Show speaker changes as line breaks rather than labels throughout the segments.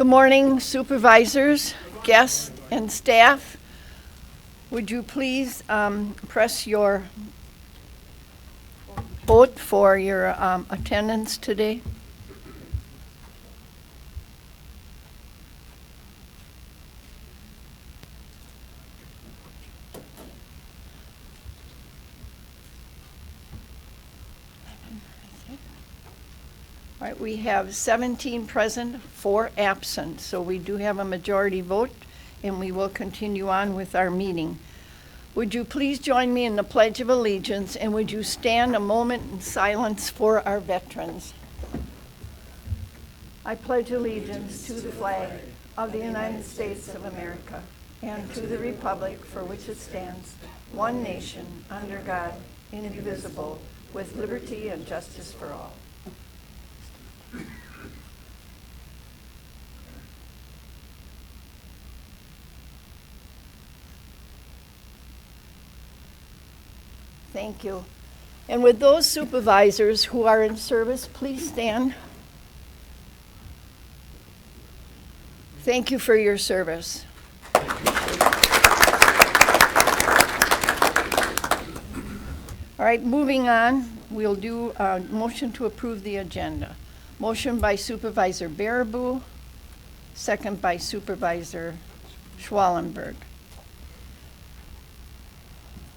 Good morning, supervisors, guests, and staff. Would you please press your vote for your attendance today? All right, we have 17 present, 4 absent, so we do have a majority vote, and we will continue on with our meeting. Would you please join me in the Pledge of Allegiance, and would you stand a moment in silence for our veterans? I pledge allegiance to the flag of the United States of America and to the republic for which it stands, one nation, under God, indivisible, with liberty and justice for all. Thank you. And with those supervisors who are in service, please stand. Thank you for your service. All right, moving on, we'll do a motion to approve the agenda. Motion by Supervisor Baraboo, second by Supervisor Schwallenberg.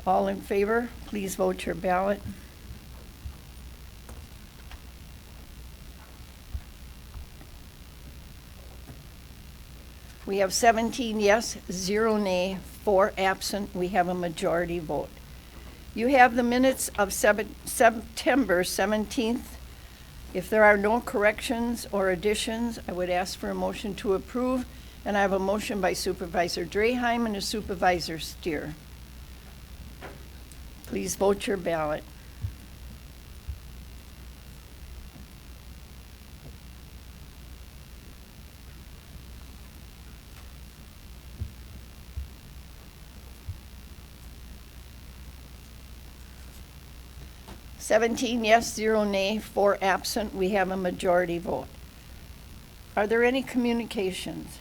All in favor, please vote your ballot. We have 17 yes, 0 nay, 4 absent. We have a majority vote. You have the minutes of September 17th. If there are no corrections or additions, I would ask for a motion to approve. And I have a motion by Supervisor Draheim and a Supervisor Stier. Please vote your ballot. (17 yes, 0 nay, 4 absent). We have a majority vote. Are there any communications?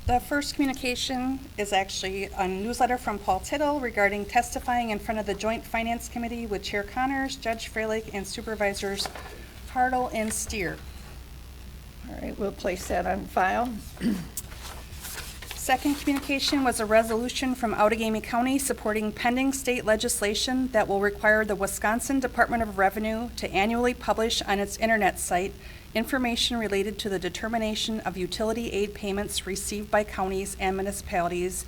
The first communication is actually a newsletter from Paul Tittl regarding testifying in front of the Joint Finance Committee with Chair Connors, Judge Froehlich, and Supervisors Hartl and Stier.
All right, we'll place that on file.
Second communication was a resolution from Outagamie County supporting pending state legislation that will require the Wisconsin Department of Revenue to annually publish on its internet site information related to the determination of utility aid payments received by counties and municipalities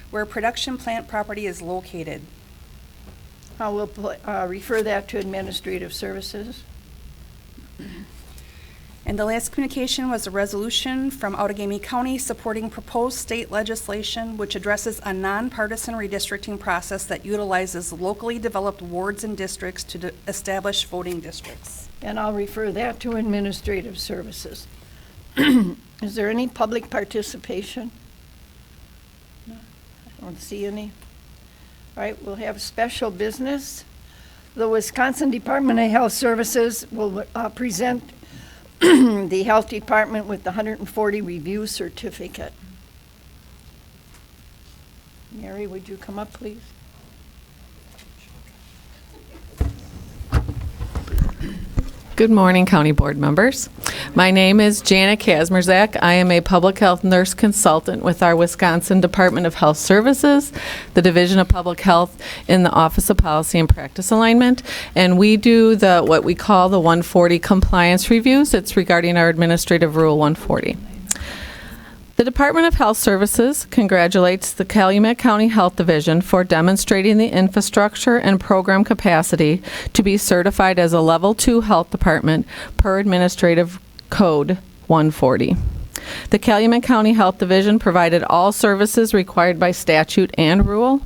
where production plant property is located.
I will refer that to Administrative Services.
And the last communication was a resolution from Outagamie County supporting proposed state legislation which addresses a nonpartisan redistricting process that utilizes locally developed wards and districts to establish voting districts.
And I'll refer that to Administrative Services. Is there any public participation? No, I don't see any. All right, we'll have special business. The Wisconsin Department of Health Services will present the Health Department with the 140 review certificate. Mary, would you come up, please?
Good morning, County Board members. My name is Janet Kazmierczak. I am a public health nurse consultant with our Wisconsin Department of Health Services, the Division of Public Health in the Office of Policy and Practice Alignment, and we do what we call the 140 compliance reviews. It's regarding our Administrative Rule 140. The Department of Health Services congratulates the Calumet County Health Division for demonstrating the infrastructure and program capacity to be certified as a Level 2 health department per Administrative Code 140. The Calumet County Health Division provided all services required by statute and rule.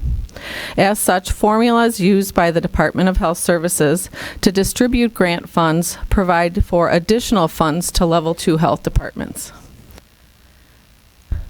As such, formulas used by the Department of Health Services to distribute grant funds provide for additional funds to Level 2 health departments.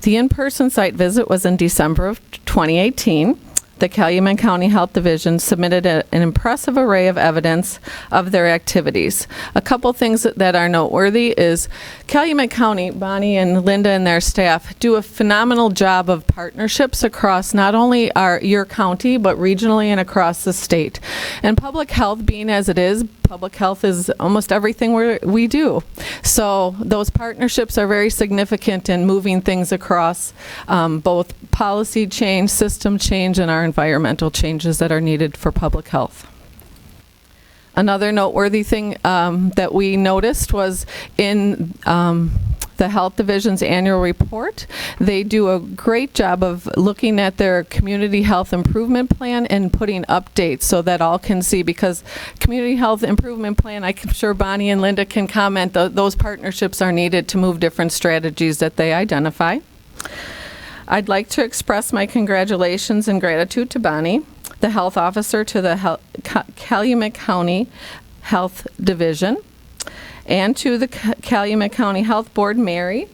The in-person site visit was in December of 2018. the Calumet County Health Division submitted an impressive array of evidence of their activities. A couple things that are noteworthy is Calumet County, Bonnie and Linda and their staff do a phenomenal job of partnerships across not only your county, but regionally and across the state. And public health being as it is, public health is almost everything we do. So those partnerships are very significant in moving things across both policy change, system change, and our environmental changes that are needed for public health. Another noteworthy thing that we noticed was in the Health Division's annual report. They do a great job of looking at their community health improvement plan and putting updates so that all can see, because community health improvement plan, I'm sure Bonnie and Linda can comment, those partnerships are needed to move different strategies that they identify. I'd like to express my congratulations and gratitude to Bonnie, the health officer to the Calumet County Health Division, and to the Calumet County Health Board, Mary.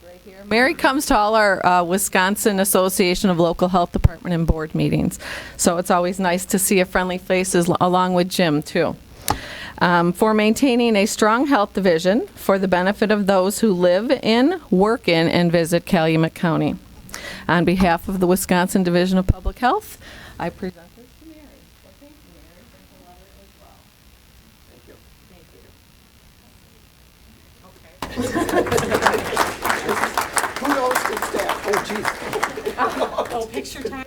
Right here. Mary comes to all our Wisconsin Association of Local Health Department and Board meetings. So it's always nice to see a friendly face along with Jim, too. For maintaining a strong health division for the benefit of those who live in, work in, and visit Calumet County. On behalf of the Wisconsin Division of Public Health, I present this to Mary. So thank you, Mary, for the letter as well.
Kudos to staff. Oh, geez.
Oh, picture time.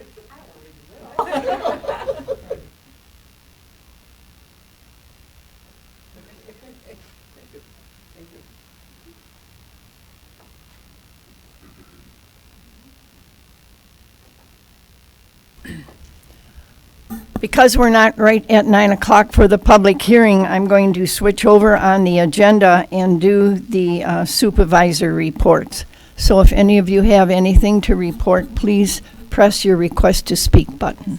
Because we're not right at 9 o'clock for the public hearing, I'm going to switch over on the agenda and do the supervisor reports. So if any of you have anything to report, please press your request to speak button.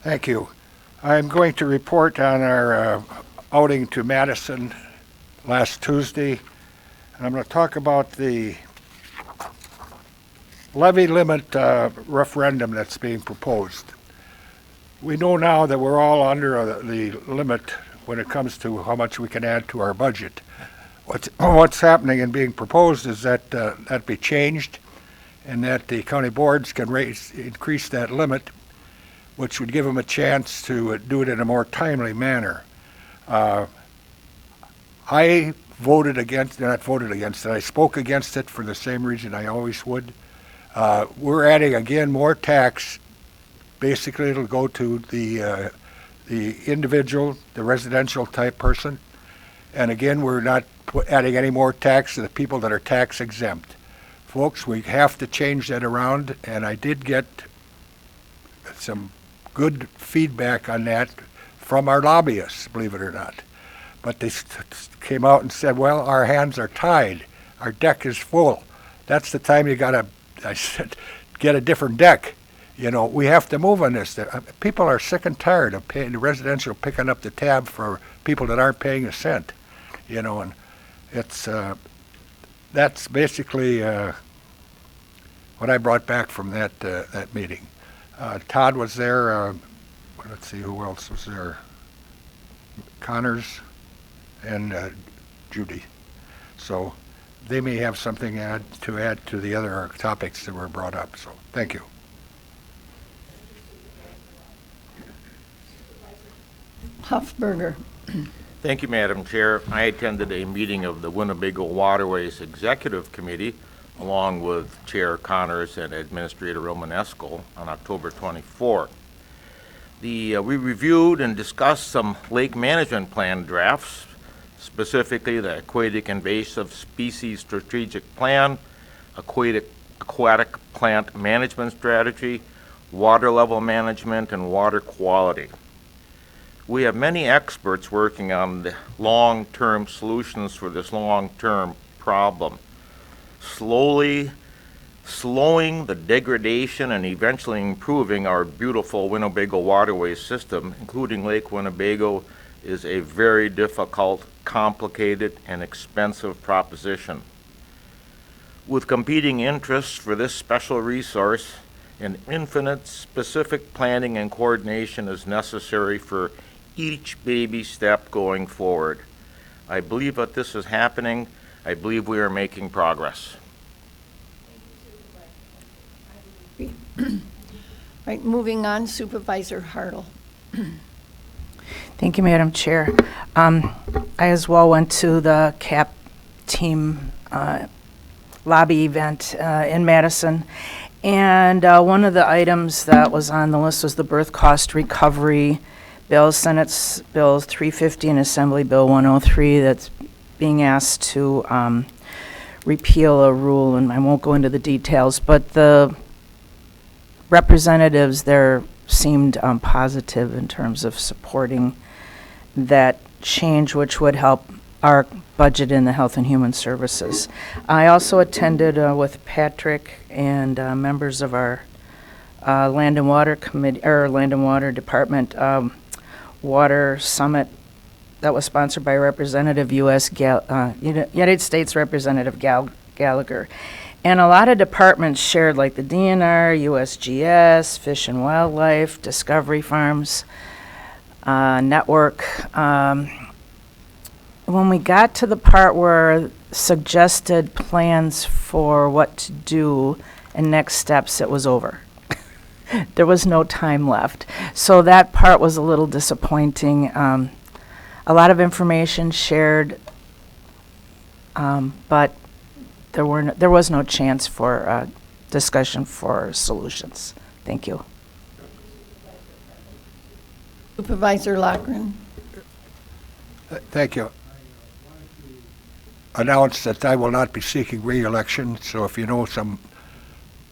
Thank you. I'm going to report on our outing to Madison last Tuesday. And I'm going to talk about the levy limit referendum that's being proposed. We know now that we're all under the limit when it comes to how much we can add to our budget. What's happening and being proposed is that that be changed and that the county boards can increase that limit, which would give them a chance to do it in a more timely manner. I voted against, not voted against it, I spoke against it for the same reason I always would. We're adding again more tax. Basically it'll go to the individual, the residential type person. And again, we're not adding any more tax to the people that are tax exempt. Folks, we have to change that around, and I did get some good feedback on that from our lobbyists, believe it or not. But they came out and said, well, our hands are tied. Our deck is full. That's the time you gotta, I said, get a different deck. You know, we have to move on this. People are sick and tired of paying the residential, picking up the tab for people that aren't paying a cent. You know, and it's, that's basically what I brought back from that meeting. Todd was there. Let's see, who else was there? Connors and Judy. So they may have something to add to the other topics that were brought up. So thank you.
Huffberger.
Thank you, Madam Chair. I attended a meeting of the Winnebago Waterways Executive Committee along with Chair Connors and Administrator Romanesco on October 24. We reviewed and discussed some lake management plan drafts, specifically the Aquatic Invasive Species Strategic Plan, Aquatic Plant Management Strategy, Water Level Management, and Water Quality. We have many experts working on the long-term solutions for this long-term problem. Slowly, Slowing the degradation and eventually improving our beautiful Winnebago waterway system, including Lake Winnebago, is a very difficult, complicated, and expensive proposition. With competing interests for this special resource, an infinite specific planning and coordination is necessary for each baby step going forward. I believe that this is happening. I believe we are making progress.
Right, moving on, Supervisor Hartl.
Thank you, Madam Chair. I as well went to the CAP team lobby event in Madison, and one of the items that was on the list was the birth cost recovery bill, Senate Bill 350 and Assembly Bill 103, that's being asked to repeal a rule, and I won't go into the details, but the representatives there seemed positive in terms of supporting that change, which would help our budget in the Health and Human Services. I also attended with Patrick and members of our Land and Water Committee, or Land and Water Department Water Summit that was sponsored by Representative United States Representative Gallagher. And a lot of departments shared, like the DNR, USGS, Fish and Wildlife, Discovery Farms, Network. When we got to the part where suggested plans for what to do and next steps, it was over. There was no time left. So that part was a little disappointing. A lot of information shared, but there was no chance for discussion for solutions. Thank you.
Supervisor Lochran.
Thank you. Announce that I will not be seeking re-election, so if you know some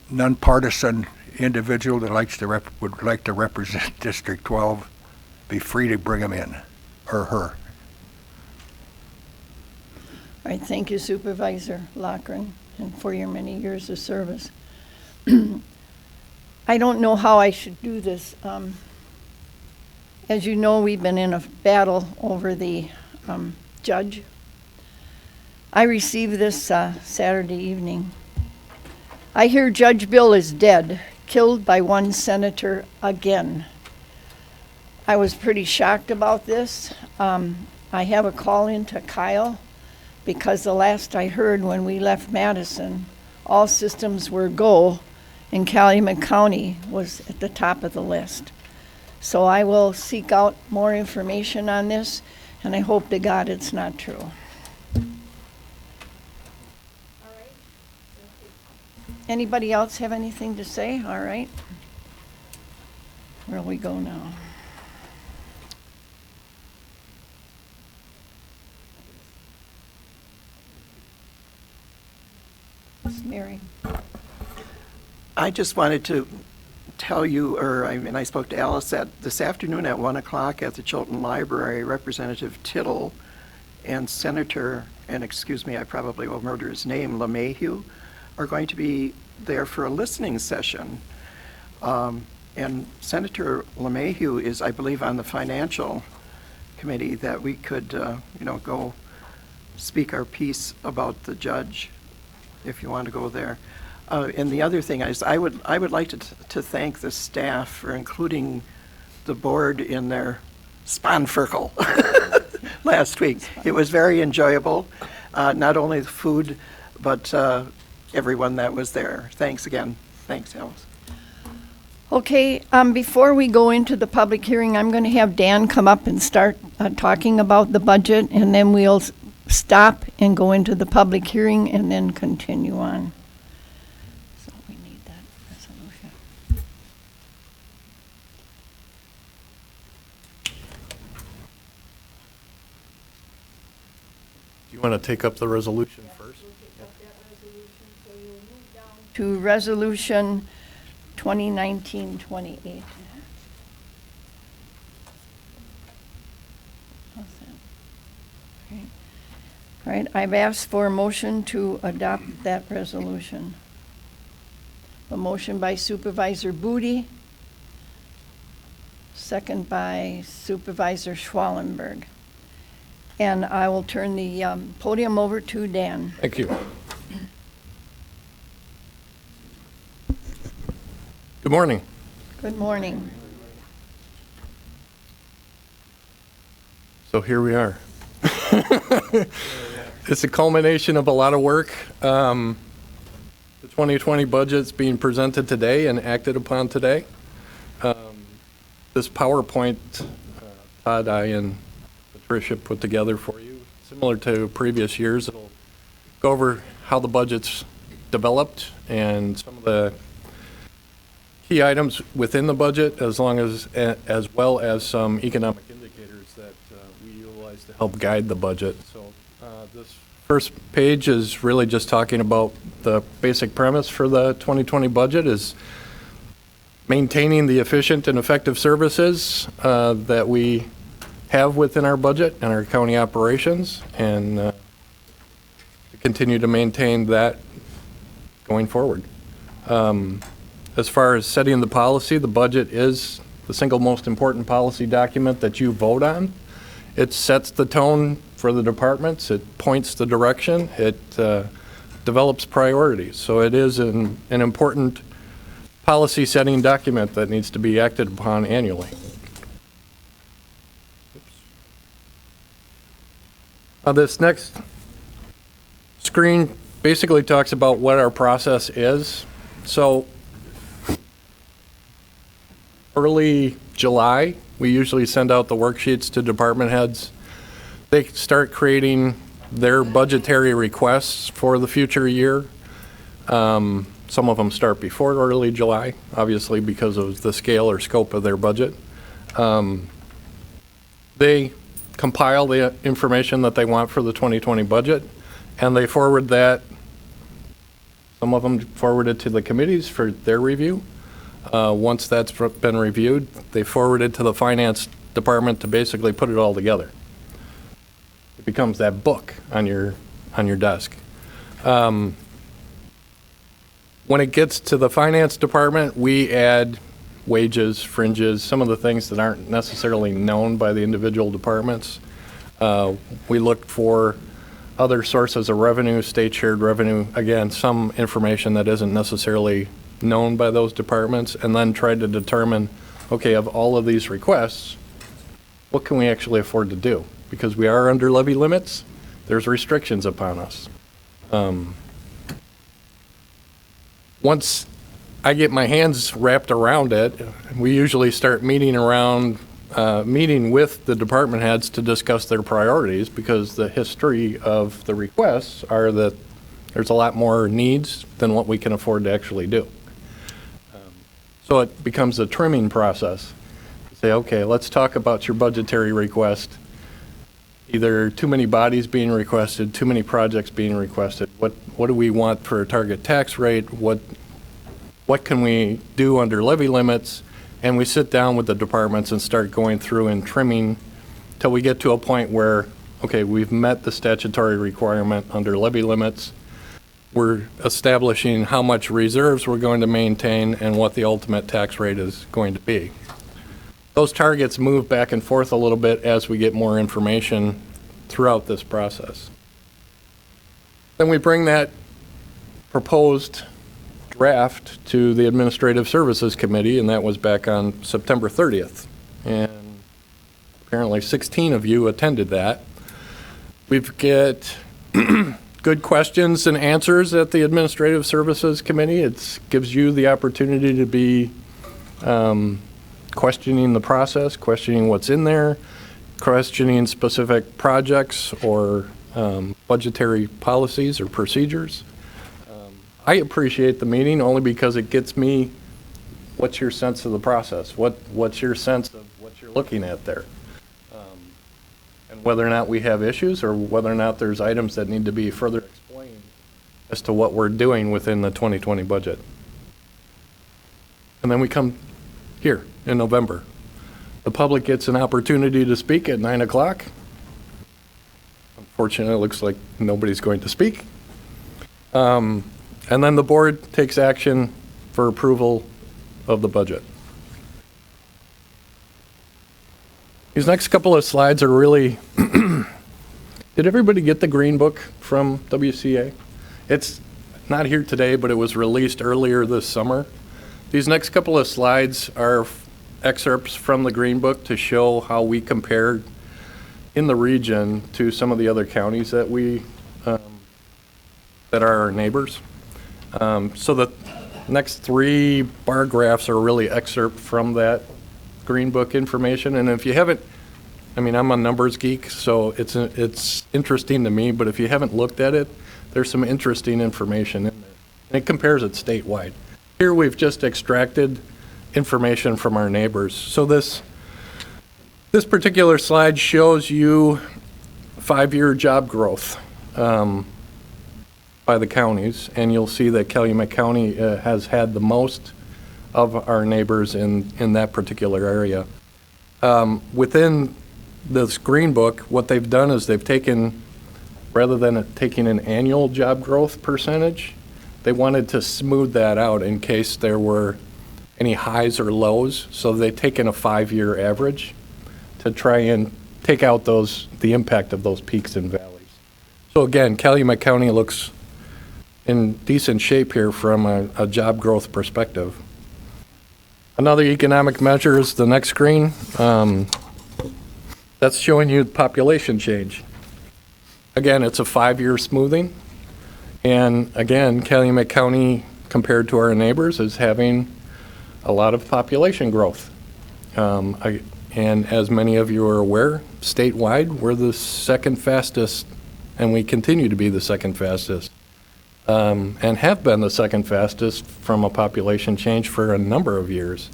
non-partisan individual that would like to represent District 12, be free to bring him in, or her.
All right, thank you, Supervisor Lochran, and for your many years of service. I don't know how I should do this. As you know, we've been in a battle over the judge. I received this Saturday evening. I hear Judge Bill is dead, killed by one senator again. I was pretty shocked about this. I have a call in to Kyle, because the last I heard when we left Madison, all systems were go, and Outagamie County was at the top of the list. So I will seek out more information on this, and I hope to God it's not true. Anybody else have anything to say? All right. Where will we go now? Miss Mary.
I just wanted to tell you, I spoke to Alice this afternoon at 1 o'clock at the Chilton Library. Representative Tittl and Senator, and excuse me, I probably will murder his name, LeMahieu, are going to be there for a listening session. And Senator LeMahieu is, I believe, on the Financial Committee, that we could, go speak our piece about the judge, if you want to go there. And the other thing is, I would like to thank the staff for including the board in their spanferkel last week. It was very enjoyable, not only the food, but everyone that was there. Thanks again. Thanks, Alice.
Okay, before we go into the public hearing, I'm going to have Dan come up and start talking about the budget, and then we'll stop and go into the public hearing and then continue on. So we need that resolution.
Do you want to take up the resolution first?
To Resolution 2019-28. All right, I've asked for a motion to adopt that resolution. A motion by Supervisor Booty, second by Supervisor Schwallenberg. And I will turn the podium over to Dan.
Thank you. Good morning.
Good morning.
So here we are. It's a culmination of a lot of work. The 2020 budget's being presented today and acted upon today. This PowerPoint, Todd, I, and Patricia put together for you, similar to previous years. It'll go over how the budget's developed and some of the key items within the budget, as well as some economic indicators that we utilize to help guide the budget. So this first page is really just talking about the basic premise for the 2020 budget is maintaining the efficient and effective services that we have within our budget and our county operations, and to continue to maintain that going forward. As far as setting the policy, the budget is the single most important policy document that you vote on. It sets the tone for the departments. It points the direction. It develops priorities. So it is an important policy setting document that needs to be acted upon annually. This next screen basically talks about what our process is. So early July, we usually send out the worksheets to department heads. They start creating their budgetary requests for the future year. Some of them start before early July, obviously because of the scale or scope of their budget. They compile the information that they want for the 2020 budget, and they forward that. Some of them forward it to the committees for their review. Once that's been reviewed, they forward it to the finance department to basically put it all together. It becomes that book on your desk. When it gets to the finance department, we add wages, fringes, some of the things that aren't necessarily known by the individual departments. We look for other sources of revenue, state shared revenue, again, some information that isn't necessarily known by those departments, and then try to determine, okay, of all of these requests, what can we actually afford to do? Because we are under levy limits, there's restrictions upon us. Once I get my hands wrapped around it, we usually start meeting with the department heads to discuss their priorities, because the history of the requests are that there's a lot more needs than what we can afford to actually do. So it becomes a trimming process. Say, okay, let's talk about your budgetary request. Either too many bodies being requested, too many projects being requested. What do we want for a target tax rate? What can we do under levy limits? And we sit down with the departments and start going through and trimming till we get to a point where, okay, we've met the statutory requirement under levy limits. We're establishing how much reserves we're going to maintain and what the ultimate tax rate is going to be. Those targets move back and forth a little bit as we get more information throughout this process. Then we bring that proposed draft to the Administrative Services Committee, and that was back on September 30th. And apparently 16 of you attended that. We've got good questions and answers at the Administrative Services Committee. It gives you the opportunity to be questioning the process, questioning what's in there, questioning specific projects or budgetary policies or procedures. I appreciate the meeting only because it gets me, what's your sense of the process? What's your sense of what you're looking at there? And whether or not we have issues or whether or not there's items that need to be further explained as to what we're doing within the 2020 budget. And then we come here in November. The public gets an opportunity to speak at 9 o'clock. Unfortunately, it looks like nobody's going to speak. And then the board takes action for approval of the budget. These next couple of slides are really, did everybody get the green book from WCA? It's not here today, but it was released earlier this summer. These next couple of slides are excerpts from the green book to show how we compared in the region to some of the other counties that that are our neighbors. So the next 3 bar graphs are really excerpt from that green book information. And if you haven't, I mean, I'm a numbers geek, so it's interesting to me, but if you haven't looked at it, there's some interesting information in there. And it compares it statewide. Here we've just extracted information from our neighbors. So this particular slide shows you 5-year job growth by the counties, and you'll see that Calumet County has had the most of our neighbors in that particular area. Within this green book, what they've done is they've taken, rather than taking an annual job growth percentage, they wanted to smooth that out in case there were any highs or lows. So they've taken a 5-year average to try and take out the impact of those peaks and valleys. So again, Calumet County looks in decent shape here from a job growth perspective. Another economic measure is the next screen. That's showing you population change. Again, it's a 5-year smoothing. And again, Calumet County, compared to our neighbors, is having a lot of population growth. And as many of you are aware, statewide, we're the second fastest, and we continue to be the second fastest, and have been the second fastest from a population change for a number of years,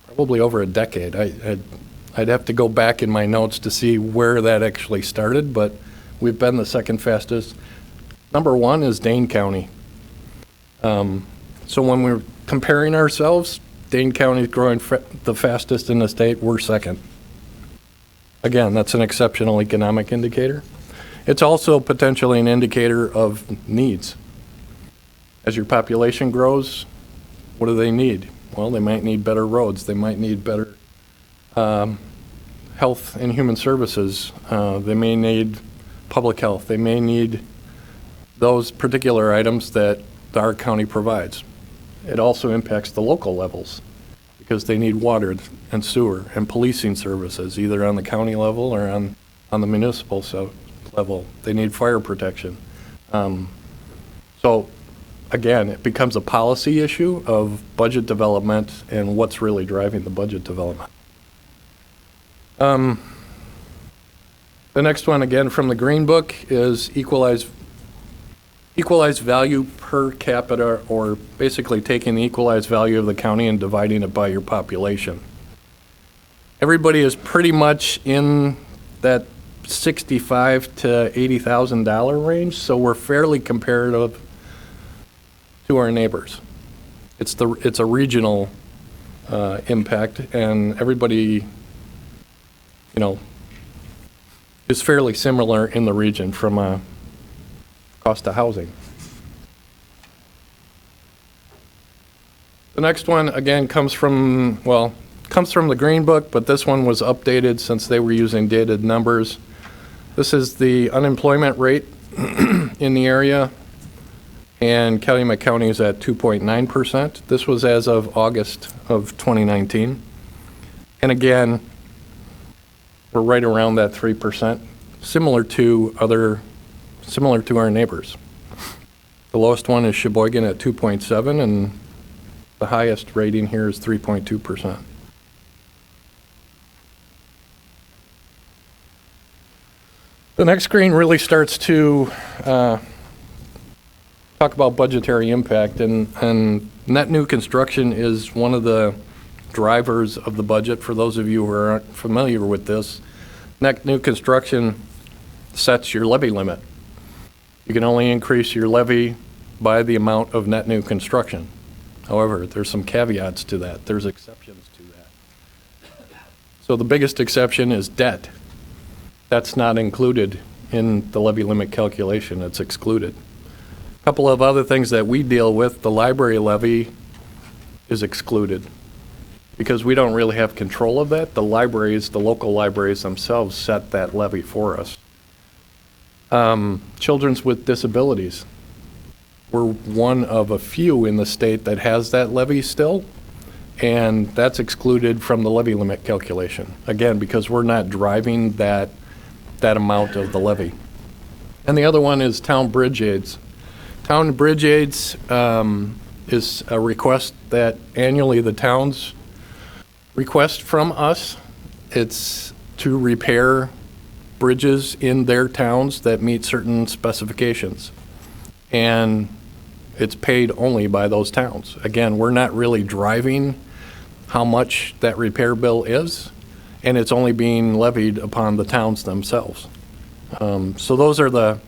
probably over a decade. I'd have to go back in my notes to see where that actually started, but we've been the second fastest. Number 1 is Dane County. So when we're comparing ourselves, Dane County is growing the fastest in the state, we're second. Again, that's an exceptional economic indicator. It's also potentially an indicator of needs. As your population grows, what do they need? Well, they might need better roads. They might need better health and human services. They may need public health. They may need those particular items that our county provides. It also impacts the local levels because they need water and sewer and policing services, either on the county level or on the municipal level. They need fire protection. So again, it becomes a policy issue of budget development and what's really driving the budget development. The next one, again, from the Green Book is equalized value per capita, or basically taking the equalized value of the county and dividing it by your population. Everybody is pretty much in that $65,000 to $80,000 range, so we're fairly comparative to our neighbors. It's a regional impact, and everybody, is fairly similar in the region from a cost of housing. The next one, again, comes from the Green Book, but this one was updated since they were using dated numbers. This is the unemployment rate in the area, and Calumet County is at 2.9%. This was as of August of 2019. And again, we're right around that 3%, similar to our neighbors. The lowest one is Sheboygan at 2.7, and the highest rating here is 3.2%. The next screen really starts to talk about budgetary impact, and net new construction is one of the drivers of the budget. For those of you who aren't familiar with this, net new construction sets your levy limit. You can only increase your levy by the amount of net new construction. However, there's some caveats to that. There's exceptions to that. So the biggest exception is debt. That's not included in the levy limit calculation. It's excluded. A couple of other things that we deal with, the library levy is excluded because we don't really have control of that. The libraries, the local libraries themselves set that levy for us. Children with disabilities. We're one of a few in the state that has that levy still, and that's excluded from the levy limit calculation. Again, because we're not driving that amount of the levy. And the other one is town bridge aids. Town bridge aids is a request that annually the towns request from us. It's to repair bridges in their towns that meet certain specifications. And it's paid only by those towns. Again, we're not really driving how much that repair bill is, and it's only being levied upon the towns themselves. So those are the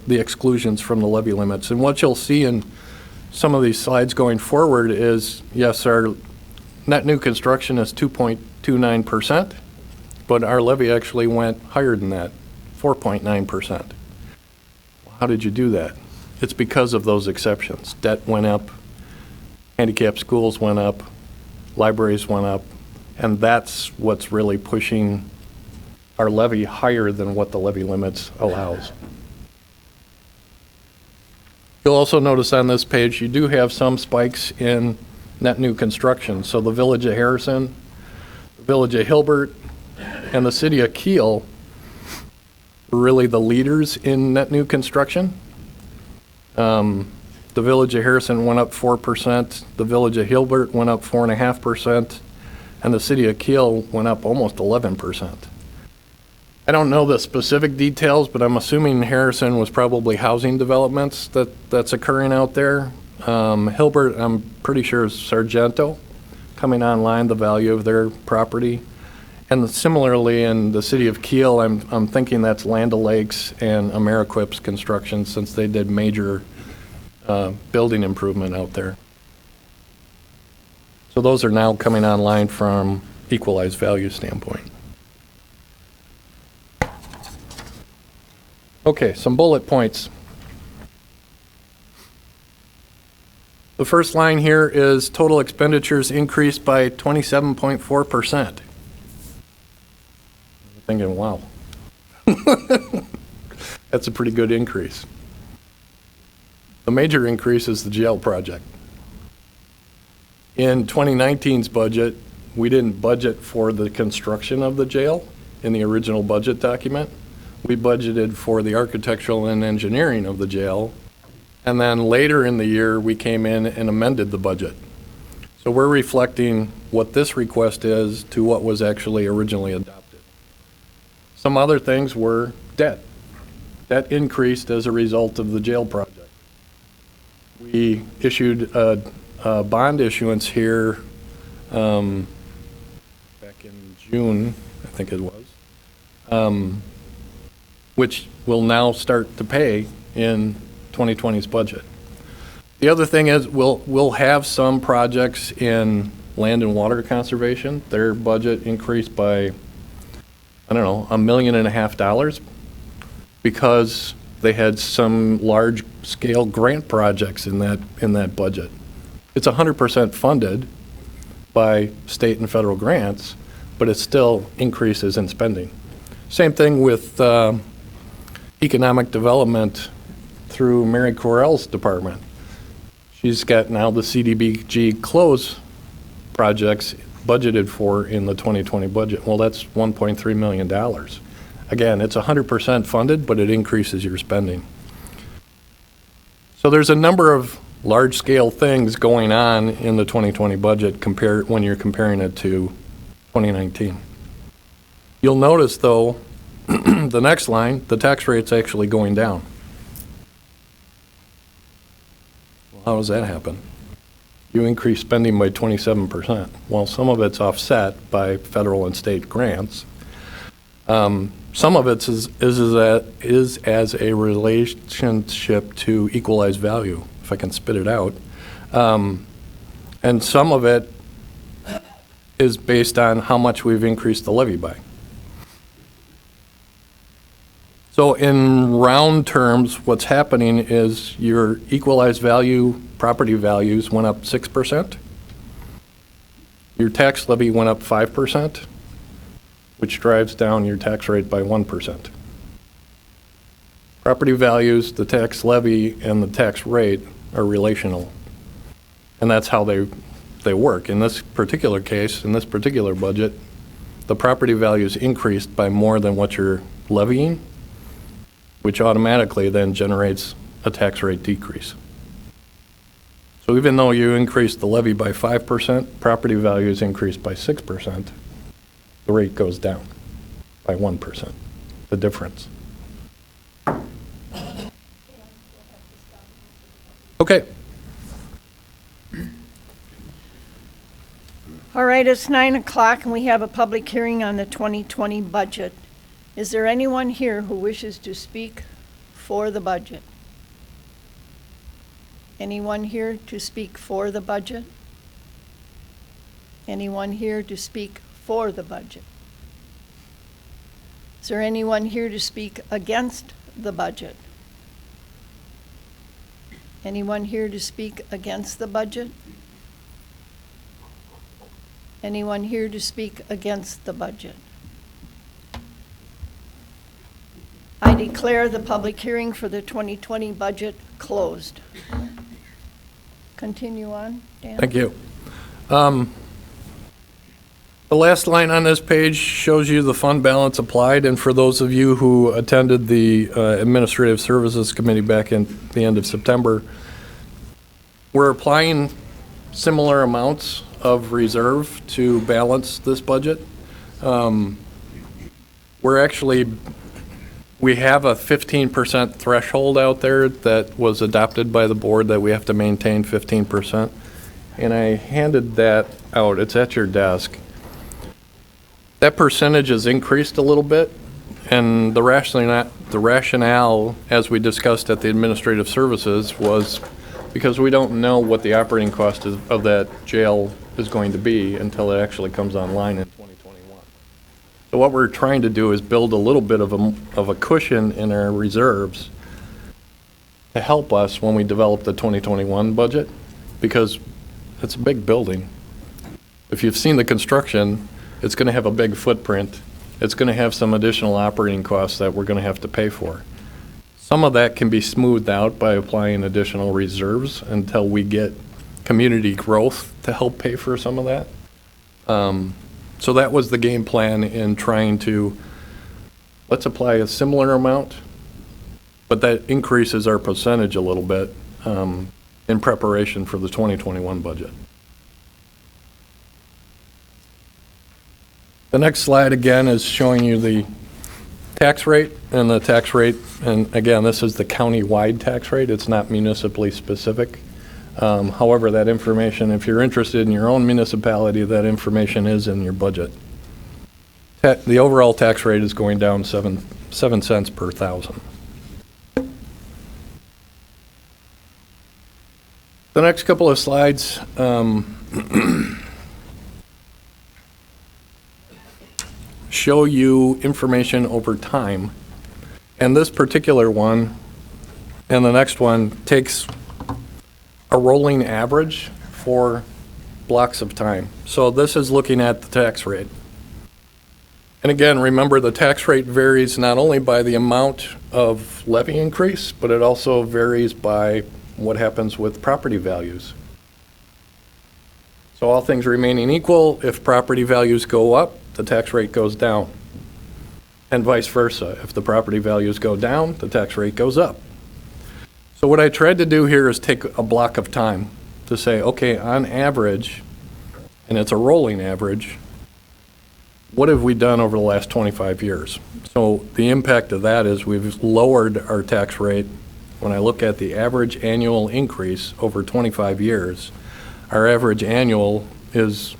exclusions from the levy limits. And what you'll see in some of these slides going forward is, yes, our net new construction is 2.29%, but our levy actually went higher than that, 4.9%. How did you do that? It's because of those exceptions. Debt went up, handicapped schools went up, libraries went up, and that's what's really pushing our levy higher than what the levy limits allows. You'll also notice on this page, you do have some spikes in net new construction. So the Village of Harrison, the Village of Hilbert, and the City of Kiel were really the leaders in net new construction. The Village of Harrison went up 4%, the Village of Hilbert went up 4.5%, and the City of Kiel went up almost 11%. I don't know the specific details, but I'm assuming Harrison was probably housing developments that's occurring out there. Hilbert, I'm pretty sure, is Sargento coming online, the value of their property. And similarly in the City of Kiel, I'm thinking that's Land O'Lakes and Ameriquip's construction, since they did major building improvement out there. So those are now coming online from equalized value standpoint. Okay, some bullet points. The first line here is total expenditures increased by 27.4%. Thinking, wow, that's a pretty good increase. The major increase is the jail project. In 2019's budget, we didn't budget for the construction of the jail in the original budget document. We budgeted for the architectural and engineering of the jail, and then later in the year, we came in and amended the budget. So we're reflecting what this request is to what was actually originally adopted. Some other things were debt. Debt increased as a result of the jail project. We issued a bond issuance here back in June, I think it was, which will now start to pay in 2020's budget. The other thing is we'll have some projects in land and water conservation. Their budget increased by, I don't know, $1.5 million because they had some large scale grant projects in that budget. It's 100% funded by state and federal grants, but it still increases in spending. Same thing with economic development through Mary Correll's department. She's got now the CDBG close projects budgeted for in the 2020 budget. Well, that's $1.3 million. Again, it's 100% funded, but it increases your spending. So there's a number of large-scale things going on in the 2020 budget when you're comparing it to 2019. You'll notice, though, the next line, the tax rate's actually going down. Well, how does that happen? You increase spending by 27%. Well, some of it's offset by federal and state grants. Some of it is as a relationship to equalized value, if I can spit it out. And some of it is based on how much we've increased the levy by. So in round terms, what's happening is your equalized value property values went up 6%, your tax levy went up 5%, which drives down your tax rate by 1%. Property values, the tax levy, and the tax rate are relational. And that's how they work. In this particular case, in this particular budget, the property values increased by more than what you're levying, which automatically then generates a tax rate decrease. So even though you increased the levy by 5%, property values increased by 6%, the rate goes down by 1%, the difference. Okay.
All right, it's 9 o'clock and we have a public hearing on the 2020 budget. Is there anyone here who wishes to speak for the budget? Anyone here to speak for the budget? Anyone here to speak for the budget? Is there anyone here to speak against the budget? Anyone here to speak against the budget? Anyone here to speak against the budget? I declare the public hearing for the 2020 budget closed. Continue on, Dan.
Thank you. The last line on this page shows you the fund balance applied, and for those of you who attended the Administrative Services Committee back in the end of September, we're applying similar amounts of reserve to balance this budget. We have a 15% threshold out there that was adopted by the board that we have to maintain 15%. And I handed that out. It's at your desk. That percentage has increased a little bit, and the rationale, as we discussed at the Administrative Services, was because we don't know what the operating cost of that jail is going to be until it actually comes online in 2021. So what we're trying to do is build a little bit of a cushion in our reserves to help us when we develop the 2021 budget, because it's a big building. If you've seen the construction, it's going to have a big footprint. It's going to have some additional operating costs that we're going to have to pay for. Some of that can be smoothed out by applying additional reserves until we get community growth to help pay for some of that. So that was the game plan in trying to, let's apply a similar amount, but that increases our percentage a little bit in preparation for the 2021 budget. The next slide again is showing you the tax rate, and the tax rate, and again, this is the county-wide tax rate. It's not municipally specific. However, that information, if you're interested in your own municipality, that information is in your budget. The overall tax rate is going down 7 cents per thousand. The next couple of slides show you information over time. And this particular one and the next one takes a rolling average for blocks of time. So this is looking at the tax rate. And again, remember the tax rate varies not only by the amount of levy increase, but it also varies by what happens with property values. So all things remaining equal, if property values go up, the tax rate goes down. And vice versa. If the property values go down, the tax rate goes up. So what I tried to do here is take a block of time to say, okay, on average, and it's a rolling average, what have we done over the last 25 years? So the impact of that is we've lowered our tax rate. When I look at the average annual increase over 25 years, our average annual is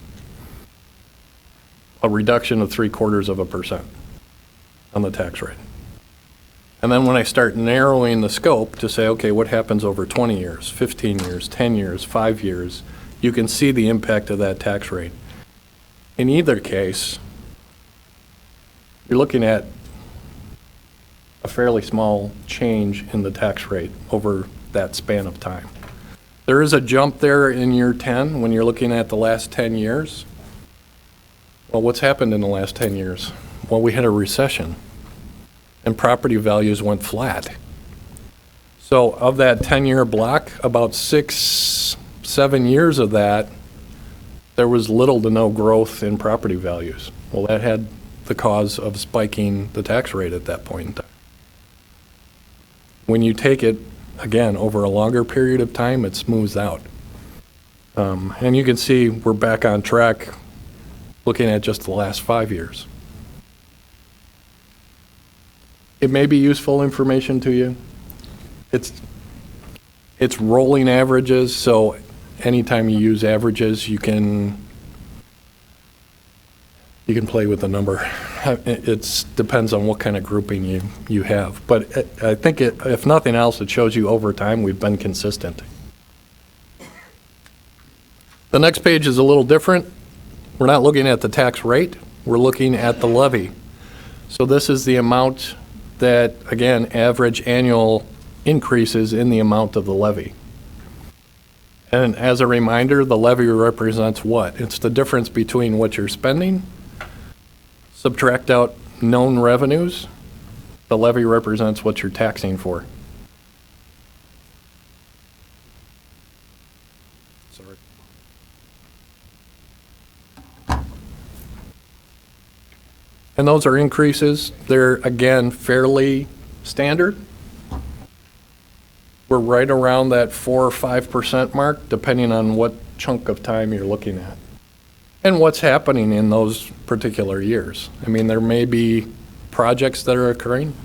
a reduction of 0.75% on the tax rate. And then when I start narrowing the scope to say, okay, what happens over 20 years, 15 years, 10 years, 5 years, you can see the impact of that tax rate. In either case, you're looking at a fairly small change in the tax rate over that span of time. There is a jump there in year 10 when you're looking at the last 10 years, Well, what's happened in the last 10 years? Well, we had a recession, and property values went flat. So of that 10-year block, about 6, 7 years of that, there was little to no growth in property values. Well, that had the cause of spiking the tax rate at that point in time. When you take it, again, over a longer period of time, it smooths out. And you can see we're back on track looking at just the last 5 years. It may be useful information to you. It's rolling averages, so anytime you use averages, you can play with the number. It depends on what kind of grouping you have. But I think if nothing else, it shows you over time we've been consistent. The next page is a little different. We're not looking at the tax rate. We're looking at the levy. So this is the amount that, again, average annual increases in the amount of the levy. And as a reminder, the levy represents what? It's the difference between what you're spending, subtract out known revenues. The levy represents what you're taxing for. Sorry. And those are increases. They're, again, fairly standard. We're right around that 4 or 5% mark, depending on what chunk of time you're looking at and what's happening in those particular years. I mean, there may be projects that are occurring.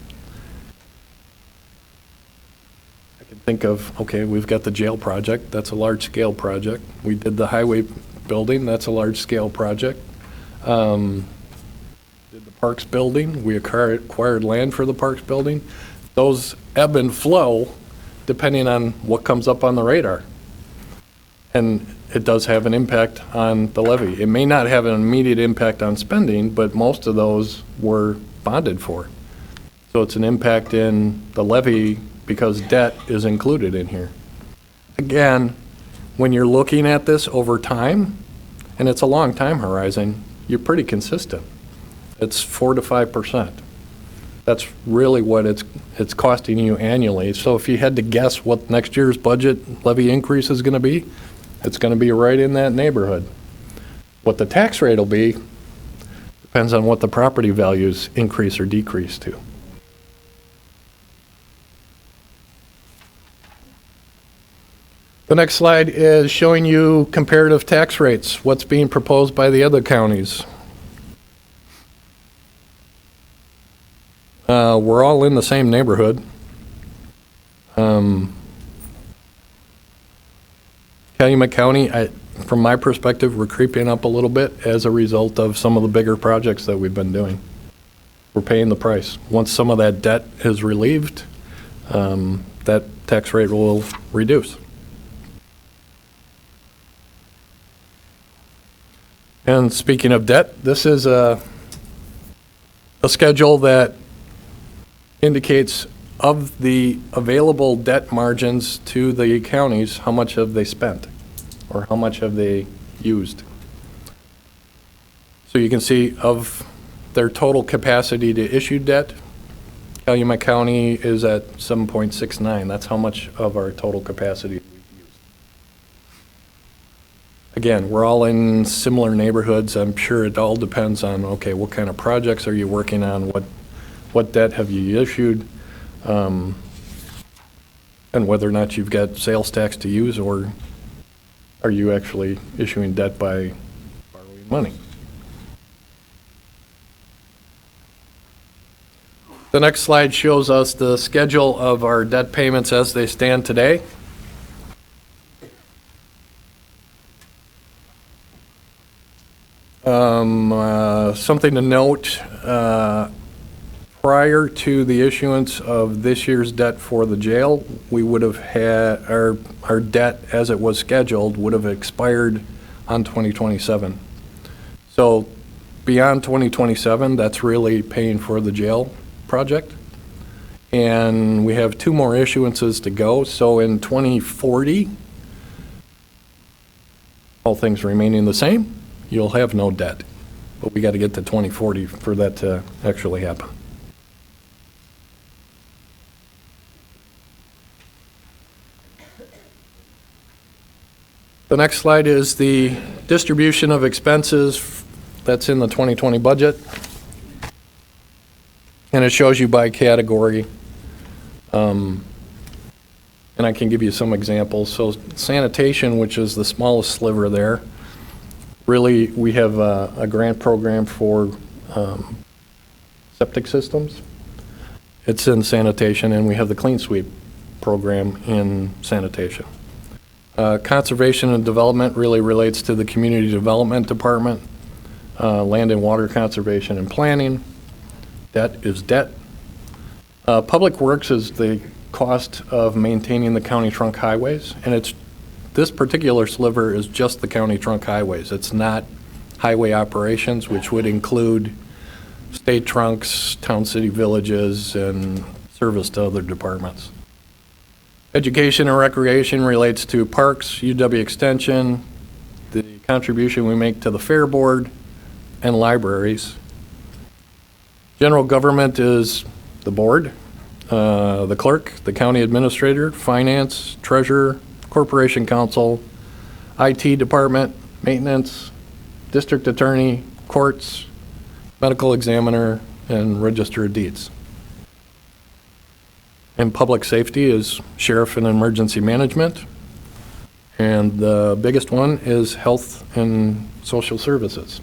I can think of, okay, we've got the jail project. That's a large-scale project. We did the highway building. That's a large-scale project. Did the parks building. We acquired land for the parks building. Those ebb and flow depending on what comes up on the radar. And it does have an impact on the levy. It may not have an immediate impact on spending, but most of those were bonded for. So it's an impact in the levy because debt is included in here. Again, when you're looking at this over time, and it's a long time horizon, you're pretty consistent. It's 4 to 5%. That's really what it's costing you annually. So if you had to guess what next year's budget levy increase is going to be, it's going to be right in that neighborhood. What the tax rate will be depends on what the property values increase or decrease to. The next slide is showing you comparative tax rates, what's being proposed by the other counties. We're all in the same neighborhood. Calumet County, from my perspective, we're creeping up a little bit as a result of some of the bigger projects that we've been doing. We're paying the price. Once some of that debt is relieved, that tax rate will reduce. And speaking of debt, this is a schedule that indicates of the available debt margins to the counties, how much have they spent or how much have they used. So you can see of their total capacity to issue debt, Calumet County is at 7.69. That's how much of our total capacity we've used. Again, we're all in similar neighborhoods. I'm sure it all depends on, okay, what kind of projects are you working on? What debt have you issued? And whether or not you've got sales tax to use, or are you actually issuing debt by borrowing money? The next slide shows us the schedule of our debt payments as they stand today. Something to note, prior to the issuance of this year's debt for the jail, we would have had our debt as it was scheduled would have expired on 2027. So beyond 2027, that's really paying for the jail project. And we have 2 more issuances to go. So in 2040, all things remaining the same, you'll have no debt. but we got to get to 2040 for that to actually happen. The next slide is the distribution of expenses that's in the 2020 budget. And it shows you by category. And I can give you some examples. So sanitation, which is the smallest sliver there, really we have a grant program for septic systems. It's in sanitation, and we have the Clean Sweep program in sanitation. Conservation and development really relates to the Community Development Department, land and water conservation and planning. Debt is debt. Public works is the cost of maintaining the county trunk highways, and this particular sliver is just the county trunk highways. It's not highway operations, which would include state trunks, town, city, villages, and service to other departments. Education and recreation relates to parks, UW Extension, the contribution we make to the Fair Board, and libraries. General government is the board, the clerk, the county administrator, finance, treasurer, corporation counsel, IT department, maintenance, district attorney, courts, medical examiner, and register of deeds. And public safety is sheriff and emergency management. And the biggest one is health and social services.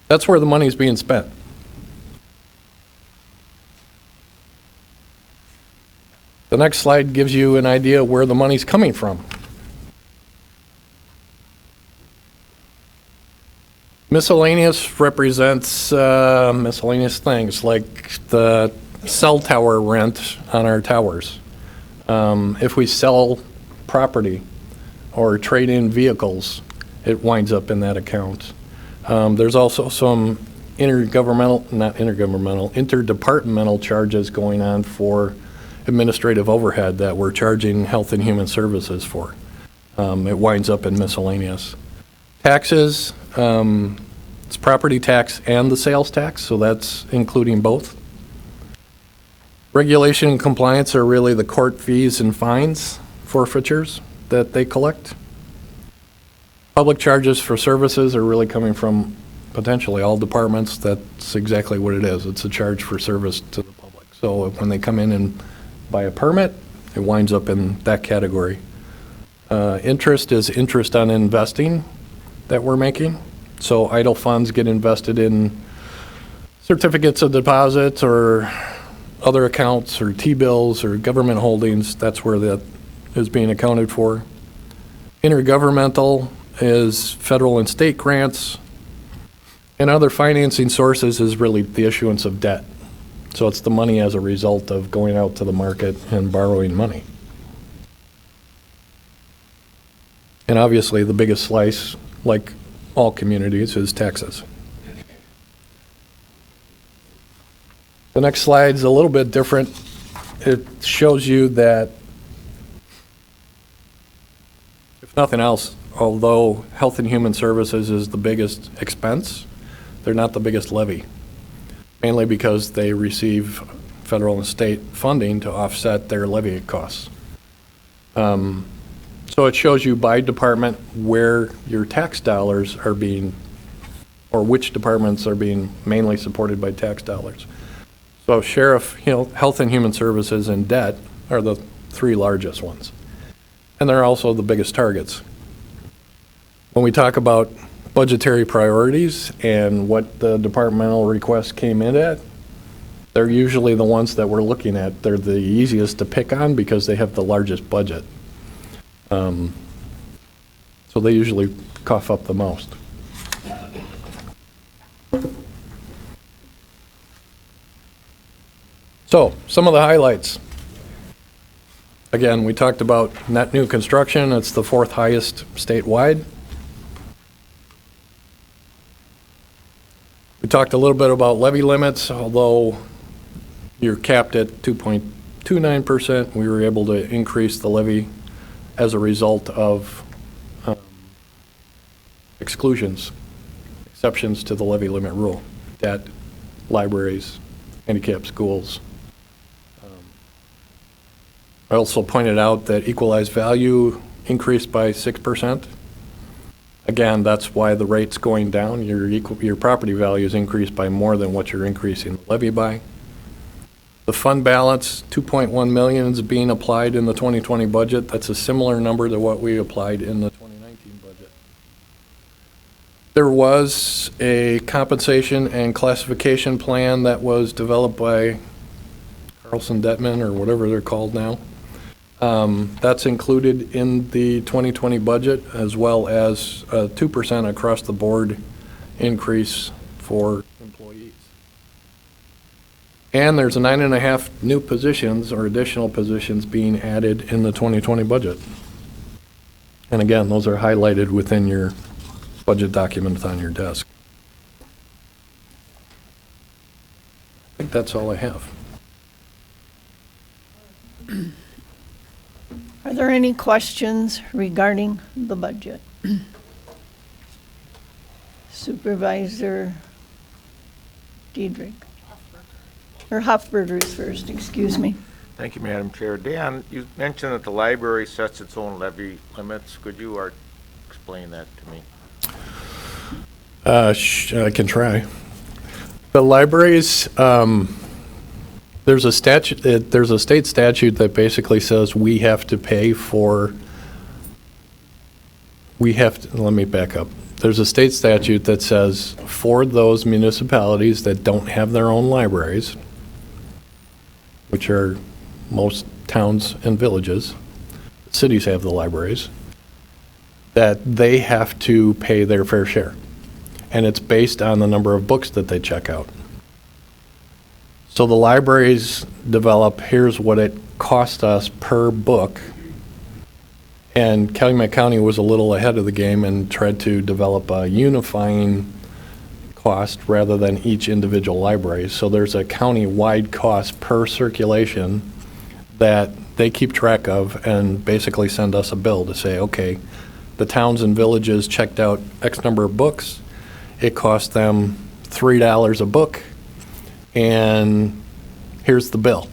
That's where the money is being spent. The next slide gives you an idea where the money's coming from. Miscellaneous represents miscellaneous things like the cell tower rent on our towers. If we sell property or trade in vehicles, it winds up in that account. There's also some interdepartmental charges going on for administrative overhead that we're charging Health and Human Services for. It winds up in miscellaneous. Taxes, it's property tax and the sales tax, so that's including both. Regulation and compliance are really the court fees and fines, forfeitures that they collect. Public charges for services are really coming from potentially all departments. That's exactly what it is. It's a charge for service to the public. So when they come in and buy a permit, it winds up in that category. Interest is interest on investing that we're making. So idle funds get invested in certificates of deposit or other accounts or T-bills or government holdings. That's where that is being accounted for. Intergovernmental is federal and state grants. And other financing sources is really the issuance of debt. So it's the money as a result of going out to the market and borrowing money. And obviously the biggest slice, like all communities, is taxes. The next slide's a little bit different. It shows you that, if nothing else, although Health and Human Services is the biggest expense, they're not the biggest levy, mainly because they receive federal and state funding to offset their levy costs. So it shows you by department where your tax dollars are being, or which departments are being mainly supported by tax dollars. So Sheriff, Health and Human Services, and debt are the three largest ones. And they're also the biggest targets. When we talk about budgetary priorities and what the departmental requests came in at, they're usually the ones that we're looking at. They're the easiest to pick on because they have the largest budget. So they usually cough up the most. So, some of the highlights. Again, we talked about net new construction. It's the fourth highest statewide. We talked a little bit about levy limits. Although you're capped at 2.29%, we were able to increase the levy as a result of exclusions, exceptions to the levy limit rule. Debt, libraries, handicap schools. I also pointed out that equalized value increased by 6%. Again, that's why the rate's going down. Your property values increased by more than what you're increasing the levy by. The fund balance, 2.1 million, is being applied in the 2020 budget. That's a similar number to what we applied in the 2019 budget. There was a compensation and classification plan that was developed by Carlson Detman, or whatever they're called now. That's included in the 2020 budget, as well as a 2% across the board increase for employees. And there's 9.5 new positions or additional positions being added in the 2020 budget. And again, those are highlighted within your budget document on your desk. I think that's all I have.
Are there any questions regarding the budget? Supervisor Diedrich. Or Hofberger's first, excuse me.
Thank you, Madam Chair. Dan, you mentioned that the library sets its own levy limits. Could you explain that to me?
I can try. The libraries, there's a statute. There's a state statute that basically says we have to pay for. Let me back up. There's a state statute that says for those municipalities that don't have their own libraries, which are most towns and villages, cities have the libraries, that they have to pay their fair share. And it's based on the number of books that they check out. So the libraries develop, here's what it cost us per book. And Calumet County was a little ahead of the game and tried to develop a unifying cost rather than each individual library. So there's a county-wide cost per circulation that they keep track of and basically send us a bill to say, okay, the towns and villages checked out X number of books. It cost them $3 a book, and here's the bill.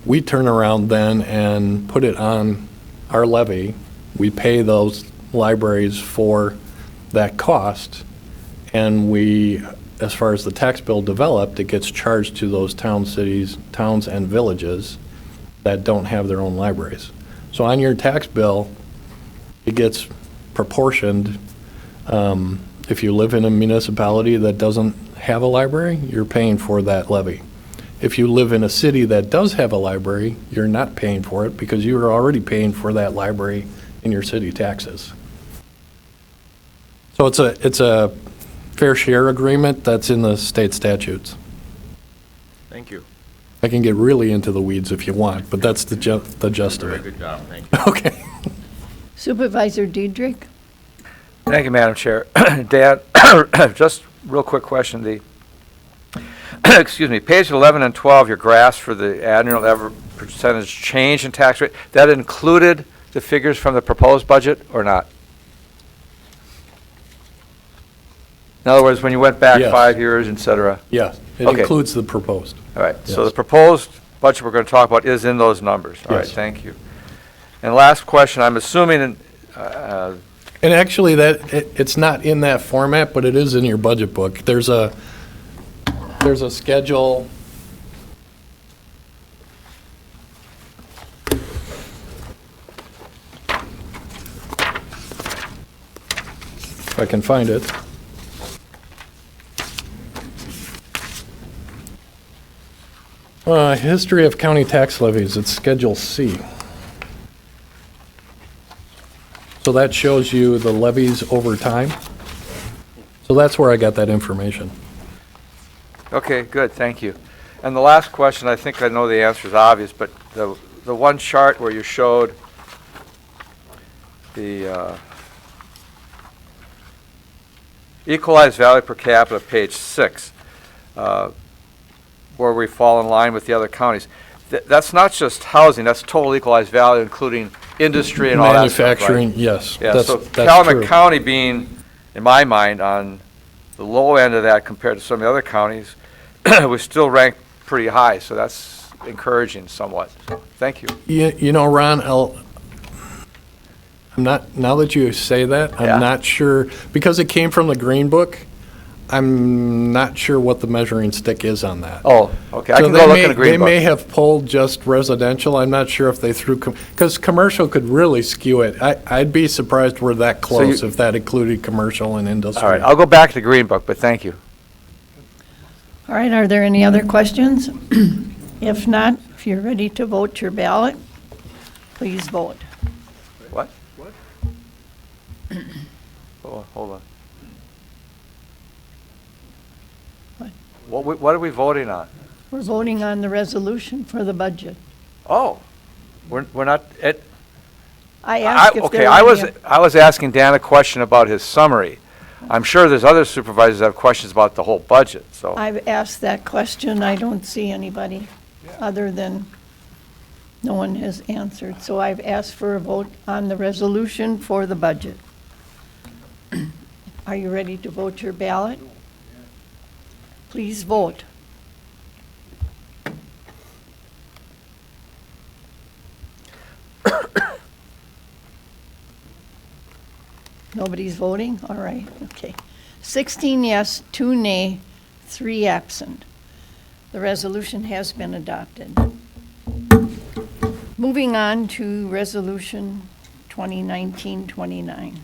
We turn around then and put it on our levy. We pay those libraries for that cost, and we, as far as the tax bill developed, it gets charged to those towns and villages that don't have their own libraries. So on your tax bill, it gets proportioned. If you live in a municipality that doesn't have a library, you're paying for that levy. If you live in a city that does have a library, you're not paying for it because you are already paying for that library in your city taxes. So it's a fair share agreement that's in the state statutes.
Thank you.
I can get really into the weeds if you want, but that's the gist of
Very
it.
good job, thank you.
Okay.
Supervisor Diedrich?
Thank you, Madam Chair. Dan, just real quick question. The excuse me, page 11 and 12, your graphs for the annual percentage change in tax rate, that included the figures from the proposed budget or not? In other words, when you went back
Yes.
5 years, et cetera?
Yeah, it
Okay.
includes the proposed.
All right, so
Yes.
the proposed budget we're going to talk about is in those numbers. All right,
Yes.
thank you. And last question, I'm assuming,
And actually, it's not in that format, but it is in your budget book. There's a schedule. If I can find it. History of county tax levies, it's Schedule C. So that shows you the levies over time. So that's where I got that information.
okay, good, thank you. And the last question, I think I know the answer is obvious, but the one chart where you showed the equalized value per capita, page 6, where we fall in line with the other counties. That's not just housing, that's total equalized value, including industry and all that stuff, right?
Manufacturing, yes.
Yeah,
that's
so
true.
Calumet County being, in my mind, on the low end of that compared to some of the other counties, we still rank pretty high, so that's encouraging somewhat. So, thank you.
You know, Ron, I'm not, now that you say that,
Yeah.
I'm not sure, because it came from the Green Book, I'm not sure what the measuring stick is on that.
Oh, okay, I
So
can
they
go look
may-
in the Green Book.
They may have pulled just residential, I'm not sure if they threw, because commercial could really skew it. I'd be surprised we're that close
you-
if that included commercial and
All right,
industrial.
I'll go back to the Green Book, but thank you.
All right, are there any other questions? If not, if you're ready to vote your ballot, please vote.
What? Hold on. What are we voting on?
We're voting on the resolution for the budget.
Oh, we're not,
I asked if
okay,
there
I
were
was,
any.
I was asking Dan a question about his summary. I'm sure there's other supervisors that have questions about the whole budget, so.
I've asked that question. I don't see anybody other than no one has answered. So I've asked for a vote on the resolution for the budget. Are you ready to vote your ballot? Please vote. Nobody's voting? All right, okay. 16 yes, 2 nay, 3 absent. The resolution has been adopted. Moving on to Resolution 2019-29.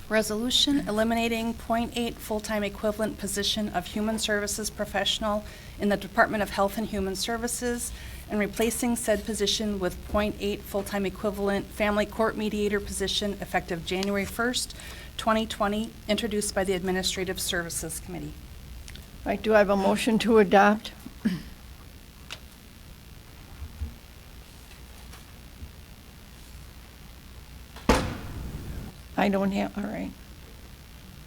Resolution eliminating .8 full-time equivalent position of Human Services professional in the Department of Health and Human Services and replacing said position with .8 full-time equivalent family court mediator position effective January 1st, 2020, introduced by the Administrative Services Committee.
All right, do I have a motion to adopt? I don't have, all right.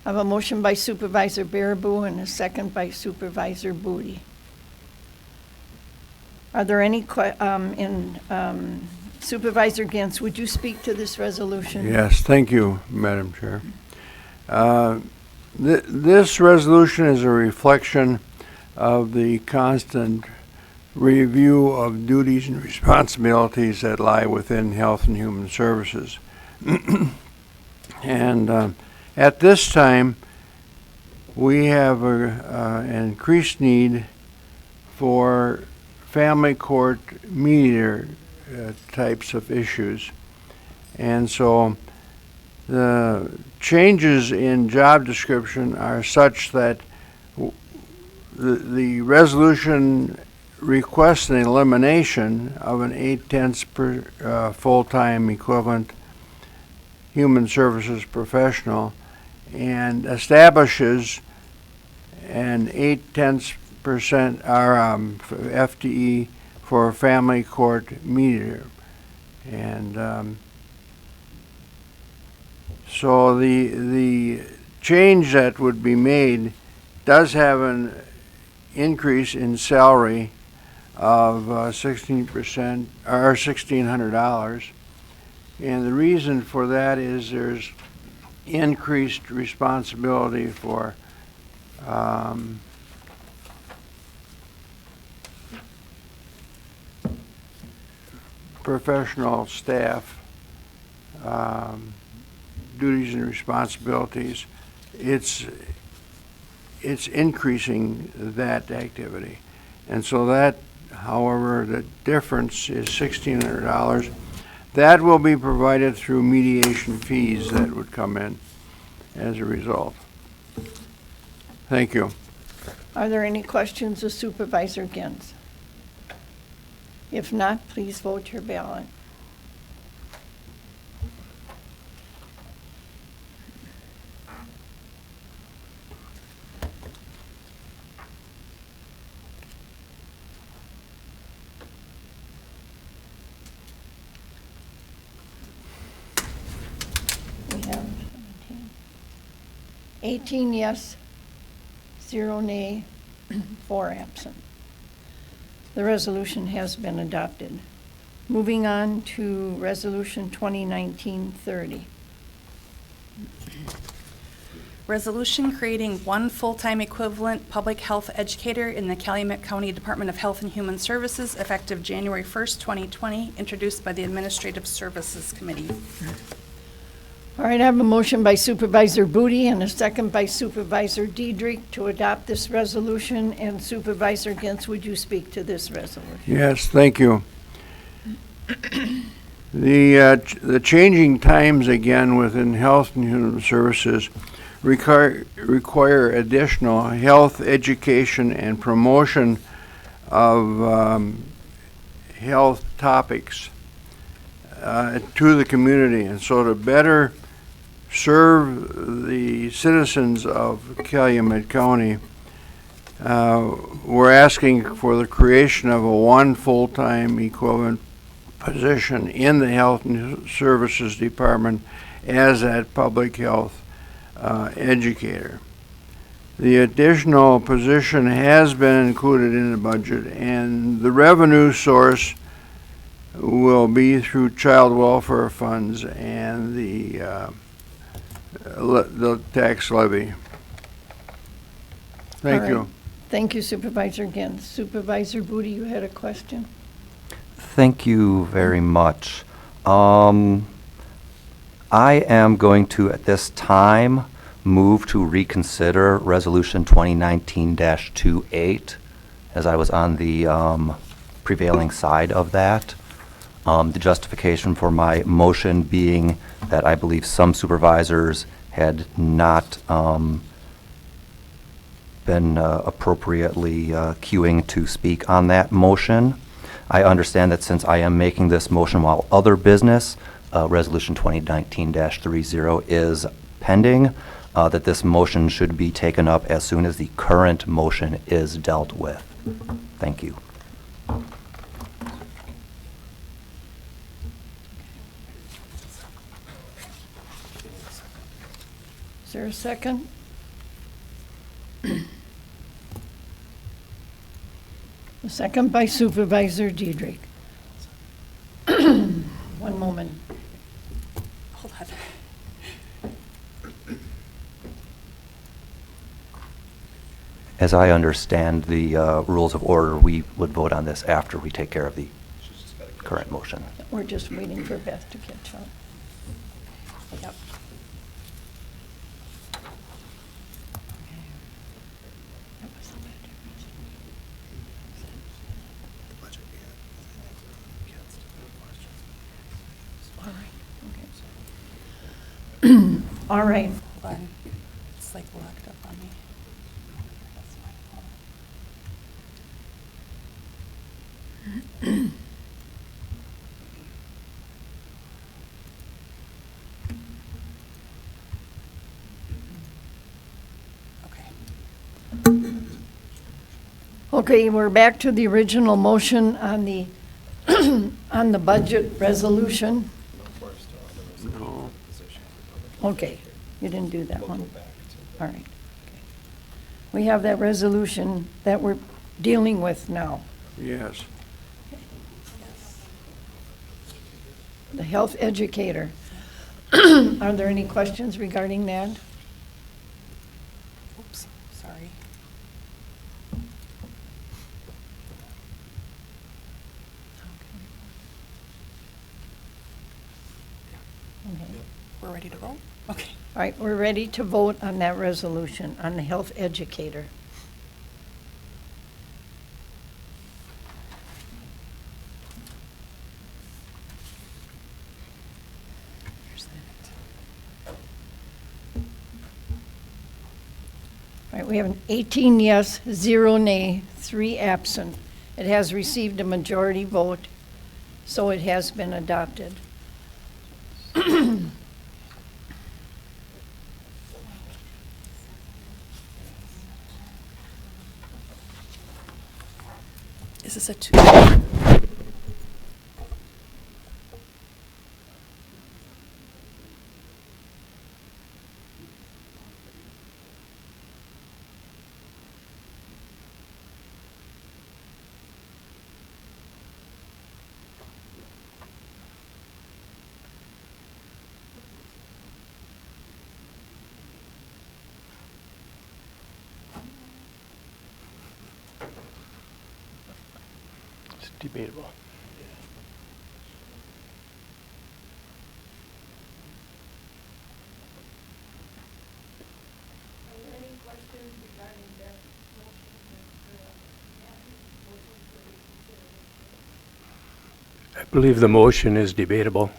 I have a motion by Supervisor Baraboo and a second by Supervisor Booty. Are there any, Supervisor Gens, would you speak to this resolution?
Yes, thank you, Madam Chair. This resolution is a reflection of the constant review of duties and responsibilities that lie within Health and Human Services. And at this time, we have an increased need for family court mediator types of issues. And so the changes in job description are such that the resolution requests an elimination of an 8/10 per full-time equivalent human services professional and establishes an 8/10% FTE for family court mediator. And so the change that would be made does have an increase in salary of 16% or $1,600. And the reason for that is there's increased responsibility for professional staff duties and responsibilities. It's increasing that activity. And so that, however, the difference is $1,600. That will be provided through mediation fees that would come in as a result. Thank you.
Are there any questions of Supervisor Gens? If not, please vote your ballot. We have 18 yes, 0 nay, 4 absent. The resolution has been adopted. Moving on to Resolution 2019-30.
Resolution creating one full-time equivalent public health educator in the Calumet County Department of Health and Human Services effective January 1st, 2020, introduced by the Administrative Services Committee.
All right, I have a motion by Supervisor Booty and a second by Supervisor Diedrich to adopt this resolution. And Supervisor Gintz, would you speak to this resolution?
Yes, thank you. The changing times again within health and human services require additional health education and promotion of health topics to the community. And so to better serve the citizens of Calumet County, we're asking for the creation of a one full-time equivalent position in the Health and Services Department as that public health educator. The additional position has been included in the budget, and the revenue source will be through child welfare funds and the tax levy. Thank
All
you.
right. Thank you, Supervisor Gintz. Supervisor Booty, you had a question?
Thank you very much. I am going to, at this time, move to reconsider Resolution 2019-28, as I was on the prevailing side of that. The justification for my motion being that I believe some supervisors had not been appropriately queuing to speak on that motion. I understand that since I am making this motion while other business, Resolution 2019-30 is pending, that this motion should be taken up as soon as the current motion is dealt with. Thank you.
Is there a second? A second by Supervisor Diedrich. One moment.
Hold on.
As I understand the rules of order, we would vote on this after we take care of the current motion.
We're just waiting for Beth to catch up.
Yep.
All right.
Hold on. It's like locked up on me. That's my fault. Okay.
Okay, we're back to the original motion on the on the budget resolution.
No.
Okay, you didn't do that one. All right. Okay. We have that resolution that we're dealing with now.
Yes.
The health educator. Are there any questions regarding that?
Oops, sorry.
Okay.
We're ready to roll? Okay.
All right, we're ready to vote on that resolution, on the health educator.
Here's that.
All right, we have an 18 yes, 0 nay, 3 absent. It has received a majority vote, so it has been adopted.
Is this a two?
debatable. I believe the motion is debatable.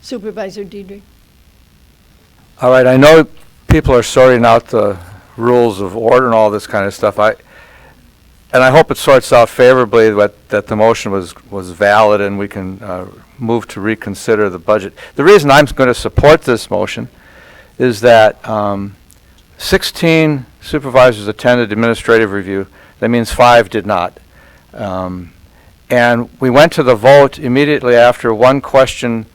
Supervisor Diedrich.
All right, I know people are sorting out the rules of order and all this kind of stuff. And I hope it sorts out favorably that the motion was valid and we can move to reconsider the budget. The reason I'm going to support this motion is that 16 supervisors attended administrative review. That means 5 did not. And we went to the vote immediately after one question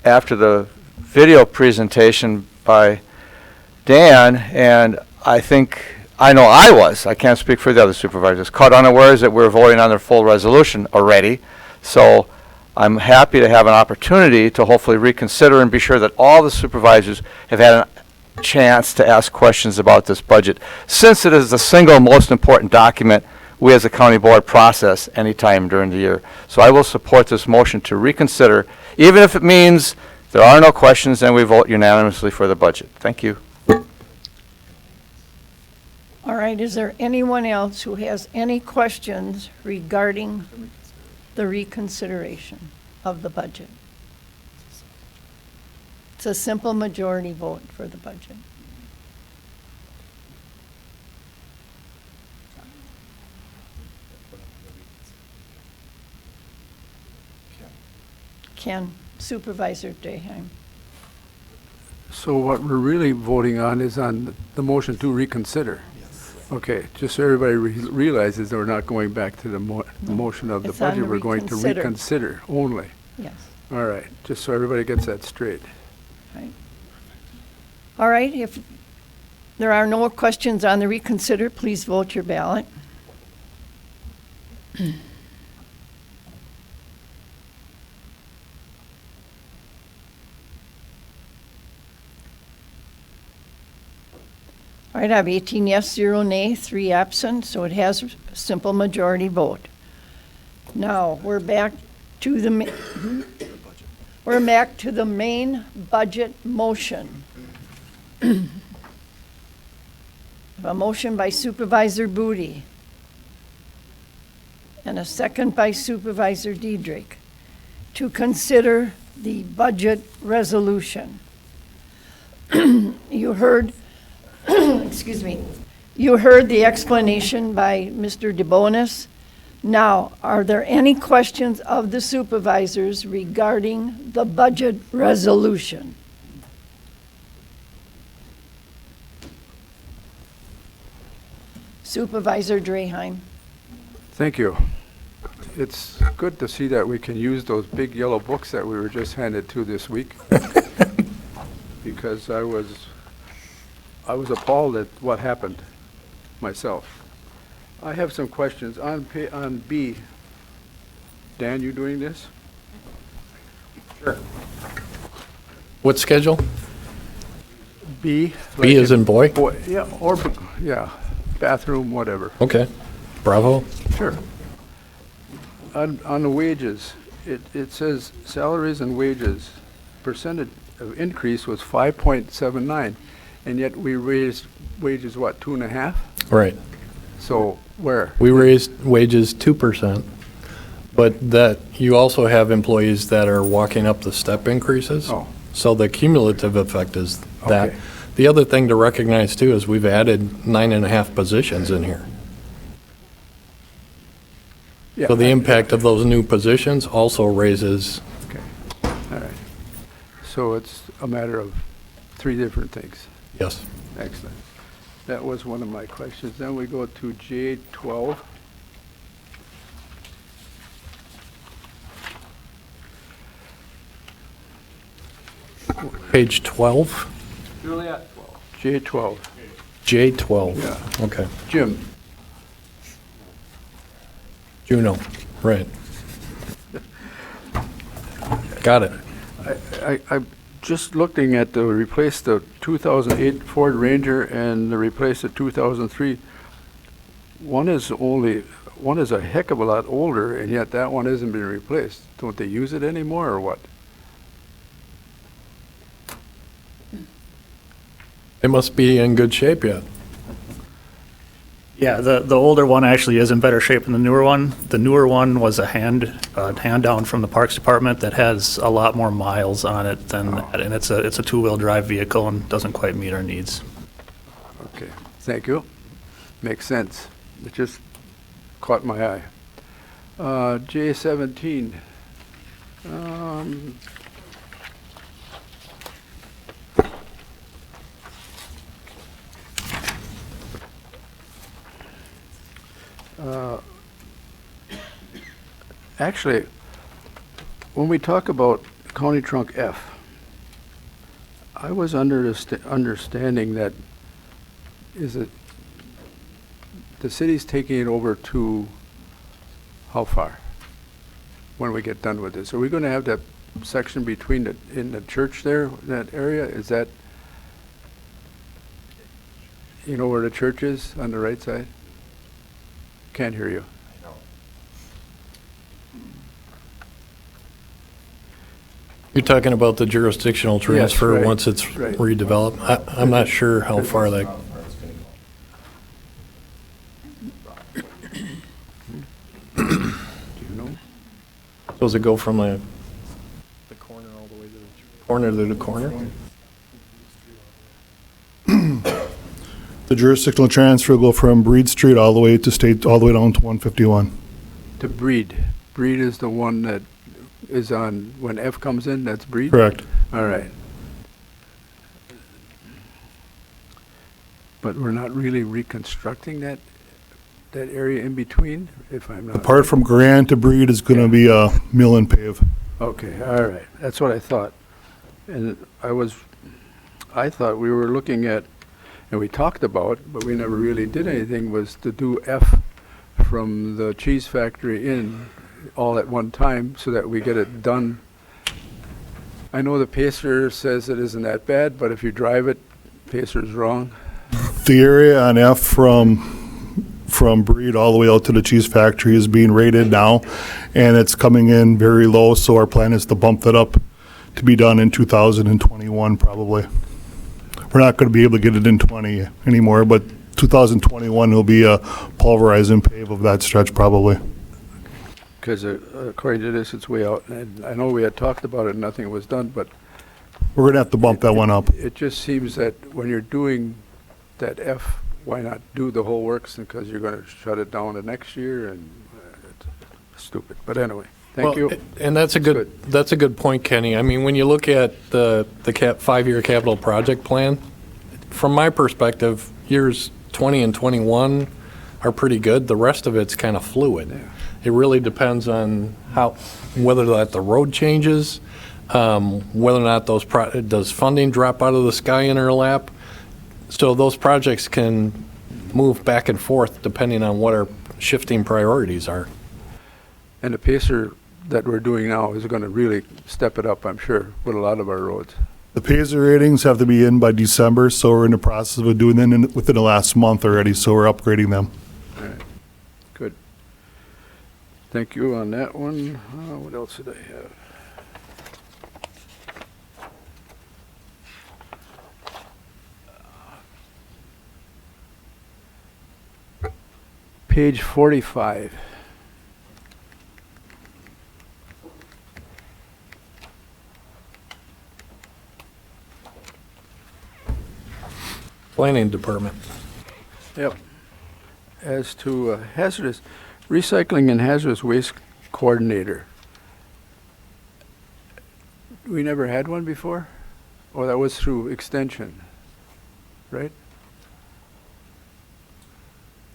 after the video presentation by Dan, and I know I was, I can't speak for the other supervisors, caught unawares that we're voting on their full resolution already. So I'm happy to have an opportunity to hopefully reconsider and be sure that all the supervisors have had a chance to ask questions about this budget, since it is the single most important document we as a county board process anytime during the year. So I will support this motion to reconsider, even if it means there are no questions and we vote unanimously for the budget. Thank you.
All right, is there anyone else who has any questions regarding the reconsideration of the budget? It's a simple majority vote for the budget. Ken, Supervisor Draheim.
So what we're really voting on is on the motion to reconsider. Yes. Okay, just so everybody realizes that we're not going back to the motion of the
It's on
budget.
the
We're going to
reconsider.
reconsider only.
Yes.
All right, just so everybody gets that straight.
Right. All right, if there are no questions on the reconsider, please vote your ballot. All right, I have 18 yes, 0 nay, 3 absent, so it has a simple majority vote. Now, we're back to the main budget motion. A motion by Supervisor Booty and a second by Supervisor Diedrich to consider the budget resolution. You heard excuse me, you heard the explanation by Mr. DeBonis. Now, are there any questions of the supervisors regarding the budget resolution? Supervisor Draheim.
Thank you. It's good to see that we can use those big yellow books that we were just handed to this week. Because I was appalled at what happened myself. I have some questions on B. Dan, you doing this?
Sure. What schedule?
B.
B as in boy?
Yeah, yeah, bathroom, whatever.
Okay. Bravo.
Sure. On the wages, it says salaries and wages, percentage of increase was 5.79, and yet we raised wages, what, 2.5?
Right.
So where?
We raised wages 2%, but that you also have employees that are walking up the step increases.
Oh.
So the cumulative effect is that.
Okay.
The other thing to recognize too is we've added 9.5 positions in here.
Yeah,
So the impact of those new positions also raises.
Okay, all right. So it's a matter of 3 different things.
Yes.
Excellent. That was one of my questions. Then we go to J12.
Page 12?
J12.
J12.
Yeah.
Okay.
Jim,
Juno, right. Got it.
I'm just looking at the replace the 2008 Ford Ranger and the replace the 2003. One is a heck of a lot older, and yet that one isn't being replaced. Don't they use it anymore, or what?
It must be in good shape yet.
Yeah, the older one actually is in better shape than the newer one. The newer one was a hand down from the Parks Department that has a lot more miles on it than that, and it's a two-wheel drive vehicle and doesn't quite meet our needs.
Okay, thank you. Makes sense. It just caught my eye. J17. Actually, when we talk about County Trunk F, I was under the understanding that the city's taking it over to how far? When we get done with this? Are we going to have that section between in the church there, that area? Is that, you know where the church is on the right side? Can't hear you.
You're talking about the jurisdictional transfer
right,
once it's
right.
redeveloped? I'm not sure how far that.
Do you know?
Does it go from the corner all the way to the corner to the corner?
The jurisdictional transfer will go from Breed Street all the way to State, all the way down to 151.
To Breed. Breed is the one that is on, when F comes in, that's Breed?
Correct.
All right. But we're not really reconstructing that area in between, if I'm not.
Apart from Grand to Breed is going to be a mill and pave.
Okay, all right. That's what I thought. And I thought we were looking at, and we talked about, but we never really did anything, was to do F from the cheese factory in all at one time so that we get it done. I know the Pacer says it isn't that bad, but if you drive it, Pacer's wrong.
The area on F from Breed all the way out to the cheese factory is being rated now, and it's coming in very low, so our plan is to bump that up to be done in 2021 probably. We're not going to be able to get it in 20 anymore, but 2021 will be a pulverize and pave of that stretch probably.
Because according to this, it's way out. And I know we had talked about it and nothing was done, but
We're going to have to bump that one up.
it just seems that when you're doing that F, why not do the whole works? Because you're going to shut it down the next year, and it's stupid. But anyway, thank you.
And that's a good point, Kenny. I mean, when you look at the 5-year capital project plan, from my perspective, years 20 and 21 are pretty good. The rest of it's kind of fluid.
Yeah.
It really depends on whether that the road changes, whether or not does funding drop out of the sky in our lap. So those projects can move back and forth depending on what our shifting priorities are.
And the Pacer that we're doing now is going to really step it up, I'm sure, with a lot of our roads.
The Pacer ratings have to be in by December, so we're in the process of doing them within the last month already, so we're upgrading them.
All right, good. Thank you on that one. What else did I have? Page 45.
Planning department.
Yep. As to hazardous, recycling and hazardous waste coordinator. We never had one before? Or that was through extension, right?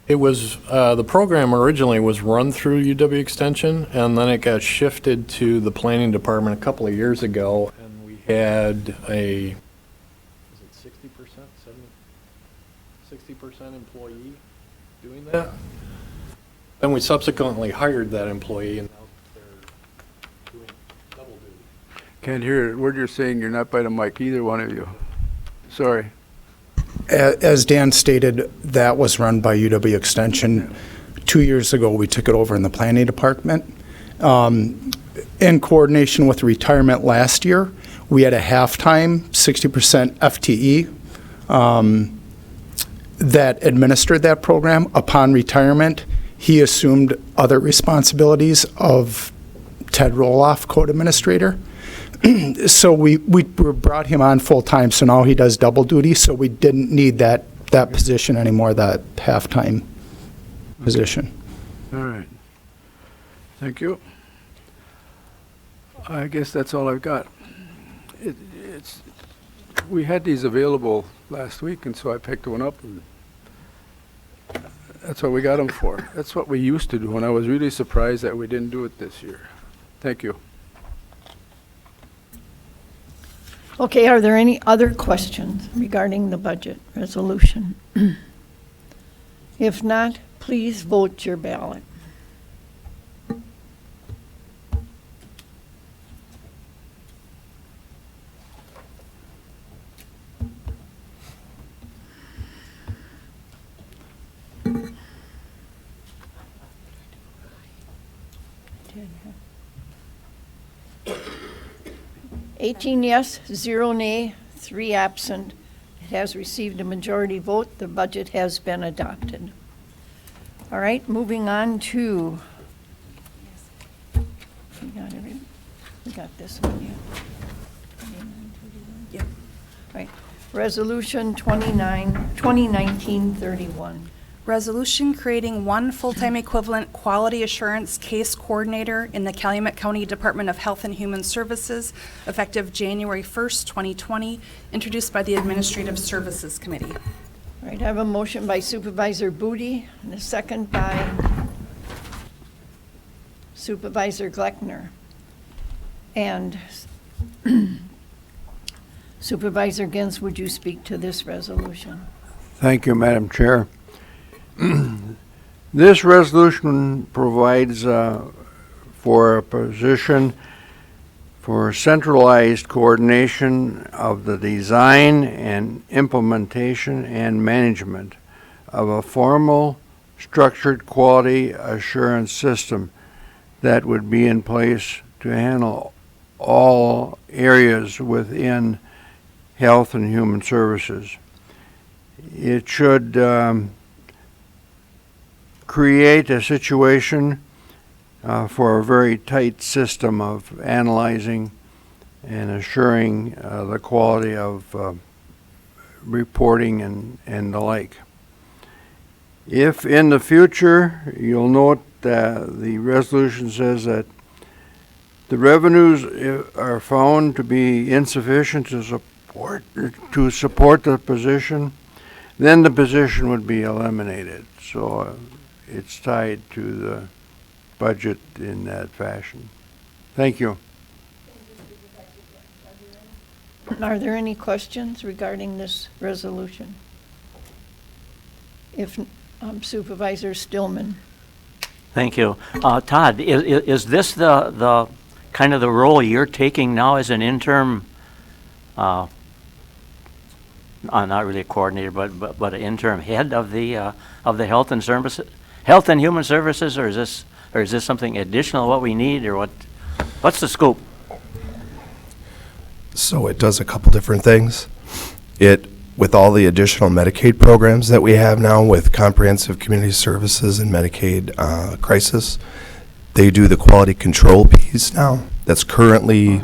It was, the program originally was run through UW Extension, and then it got shifted to the planning department a couple of years ago, and we had a, is it 60% employee doing that? Then we subsequently hired that employee, and now they're doing double duty.
Can't hear a word you're saying. You're not by the mic, either one of you. Sorry.
As Dan stated, that was run by UW Extension. 2 years ago, we took it over in the planning department. In coordination with retirement last year, we had a half-time, 60% FTE that administered that program. Upon retirement, he assumed other responsibilities of Ted Roloff, code administrator. So we brought him on full-time, so now he does double duty, so we didn't need that position anymore, that half-time position.
All right. Thank you. I guess that's all I've got. We had these available last week, and so I picked one up, and that's what we got them for. That's what we used to do, and I was really surprised that we didn't do it this year. Thank you.
Okay, are there any other questions regarding the budget resolution? If not, please vote your ballot. Eighteen yes, 0 nay, 3 absent. It has received a majority vote. The budget has been adopted. All right, moving on to, we got this one, yeah. All right, Resolution 2019-31.
Resolution creating one full-time equivalent quality assurance case coordinator in the Calumet County Department of Health and Human Services effective January 1st, 2020, introduced by the Administrative Services Committee.
All right, I have a motion by Supervisor Booty and a second by Supervisor Gleckner. And Supervisor Gins, would you speak to this resolution?
Thank you, Madam Chair. This resolution provides for a position for centralized coordination of the design and implementation and management of a formal structured quality assurance system that would be in place to handle all areas within health and human services. It should create a situation for a very tight system of analyzing and assuring the quality of reporting and the like. If in the future, you'll note that the resolution says that the revenues are found to be insufficient to support the position, then the position would be eliminated. So it's tied to the budget in that fashion. Thank you.
Are there any questions regarding this resolution? If Supervisor Stillman.
Thank you. Todd, is this the kind of the role you're taking now as an interim, not really a coordinator, but an interim head of the Health and Human Services, or is this something additional what we need, or what's the scope?
So it does a couple different things. With all the additional Medicaid programs that we have now with comprehensive community services and Medicaid crisis, they do the quality control piece now. That's currently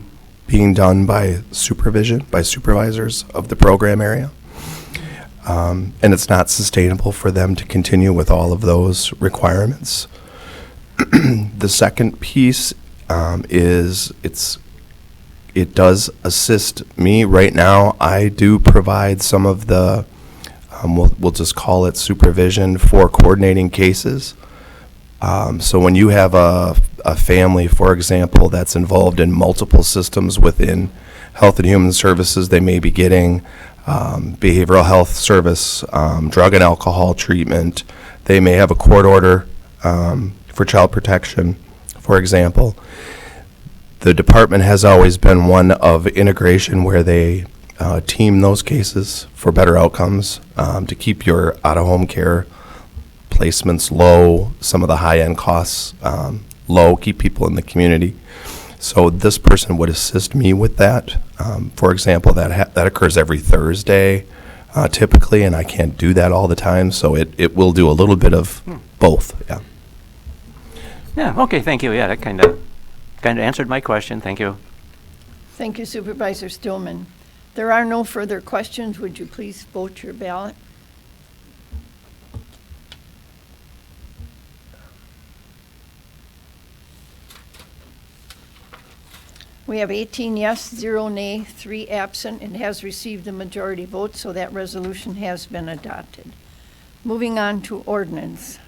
being done by supervisors of the program area. And it's not sustainable for them to continue with all of those requirements. The second piece is it does assist me right now. I do provide some of the, we'll just call it supervision for coordinating cases. So when you have a a family, for example, that's involved in multiple systems within Health and Human Services. They may be getting behavioral health service, drug and alcohol treatment. They may have a court order for child protection, for example. The department has always been one of integration where they team those cases for better outcomes, to keep your out-of-home care placements low, some of the high-end costs low, keep people in the community. So this person would assist me with that. For example, that occurs every Thursday typically, and I can't do that all the time, so it will do a little bit of both, yeah.
Yeah, okay, thank you. Yeah, that kind of answered my question. Thank you.
Thank you, Supervisor Stillman. There are no further questions. Would you please vote your ballot? We have 18 yes, 0 nay, 3 absent, and has received the majority vote, so that resolution has been adopted. Moving on to ordinance.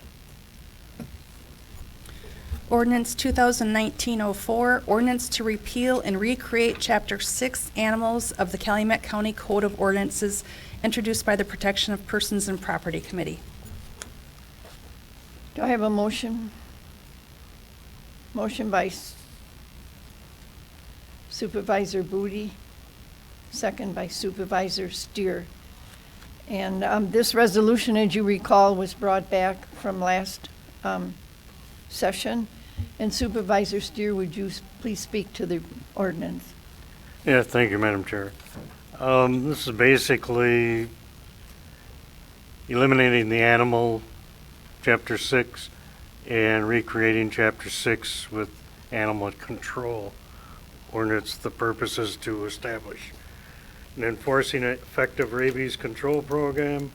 Ordinance 2019-04, ordinance to repeal and recreate Chapter 6 Animals of the Calumet County Code of Ordinances, introduced by the Protection of Persons and Property Committee.
Do I have a motion? Motion by Supervisor Booty, second by Supervisor Stier. And this resolution, as you recall, was brought back from last session. And Supervisor Stier, would you please speak to the ordinance?
Yeah, thank you, Madam Chair. This is basically eliminating the animal, Chapter 6, and recreating Chapter 6 with animal control ordinance. The purpose is to establish an enforcing an effective rabies control program,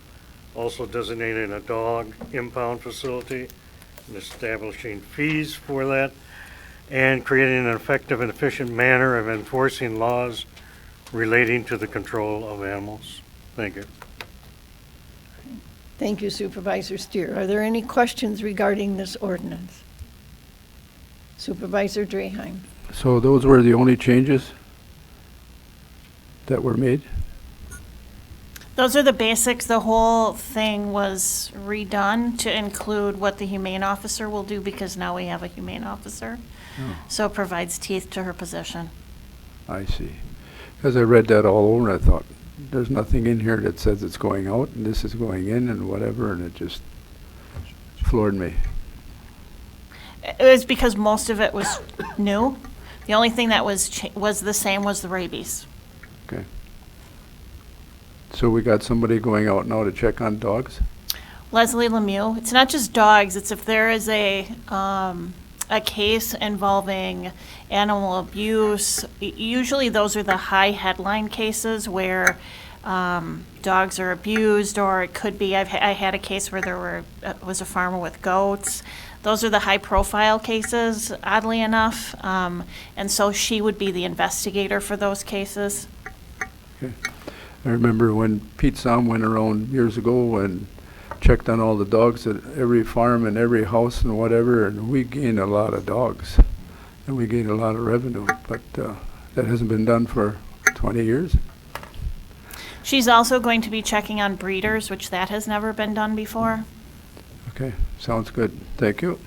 also designating a dog impound facility, and establishing fees for that, and creating an effective and efficient manner of enforcing laws relating to the control of animals. Thank you.
Thank you, Supervisor Stier. Are there any questions regarding this ordinance? Supervisor Draheim.
So those were the only changes that were made?
Those are the basics. The whole thing was redone to include what the humane officer will do, because now we have a humane officer.
Oh.
So it provides teeth to her position.
I see. Because I read that all over and I thought, there's nothing in here that says it's going out and this is going in and whatever, and it just floored me.
It was because most of it was new. The only thing that was the same was the rabies.
Okay. So we got somebody going out now to check on dogs?
Leslie Lemieux. It's not just dogs. It's if there is a case involving animal abuse. Usually those are the high headline cases where dogs are abused, or it could be, I had a case where there was a farmer with goats. Those are the high profile cases, oddly enough. And so she would be the investigator for those cases.
Okay. I remember when Pete Somm went around years ago and checked on all the dogs at every farm and every house and whatever, and we gained a lot of dogs and we gained a lot of revenue, but that hasn't been done for 20 years.
She's also going to be checking on breeders, which that has never been done before.
Okay, sounds good. Thank you.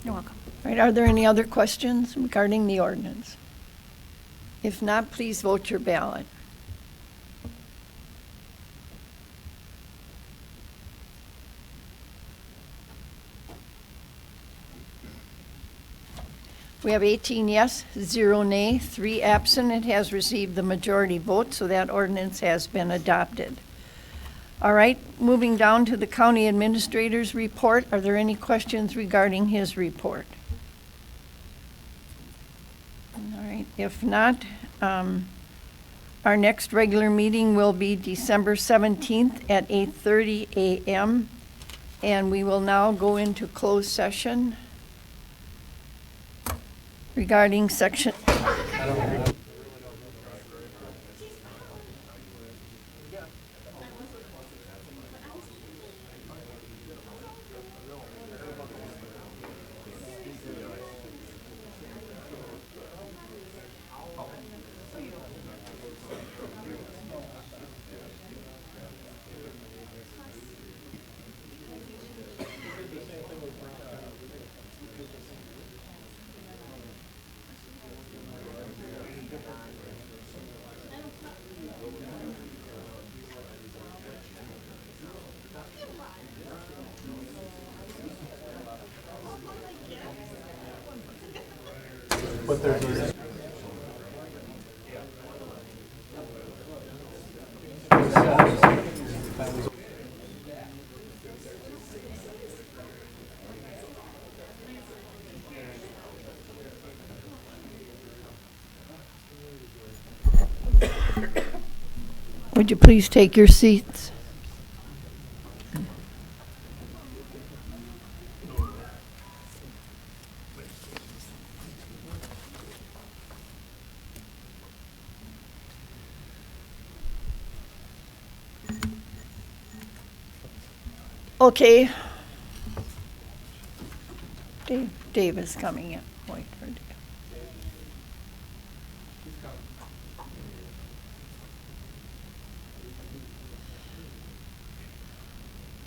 You're welcome.
All right, are there any other questions regarding the ordinance? If not, please vote your ballot. We have 18 yes, 0 nay, 3 absent. It has received the majority vote, so that ordinance has been adopted. All right, moving down to the county administrator's report. Are there any questions regarding his report? All right, if not, our next regular meeting will be December 17th at 8:30 a.m. And we will now go into closed session regarding section. Would you please take your seats? Okay. Dave is coming in. Wait for Dave.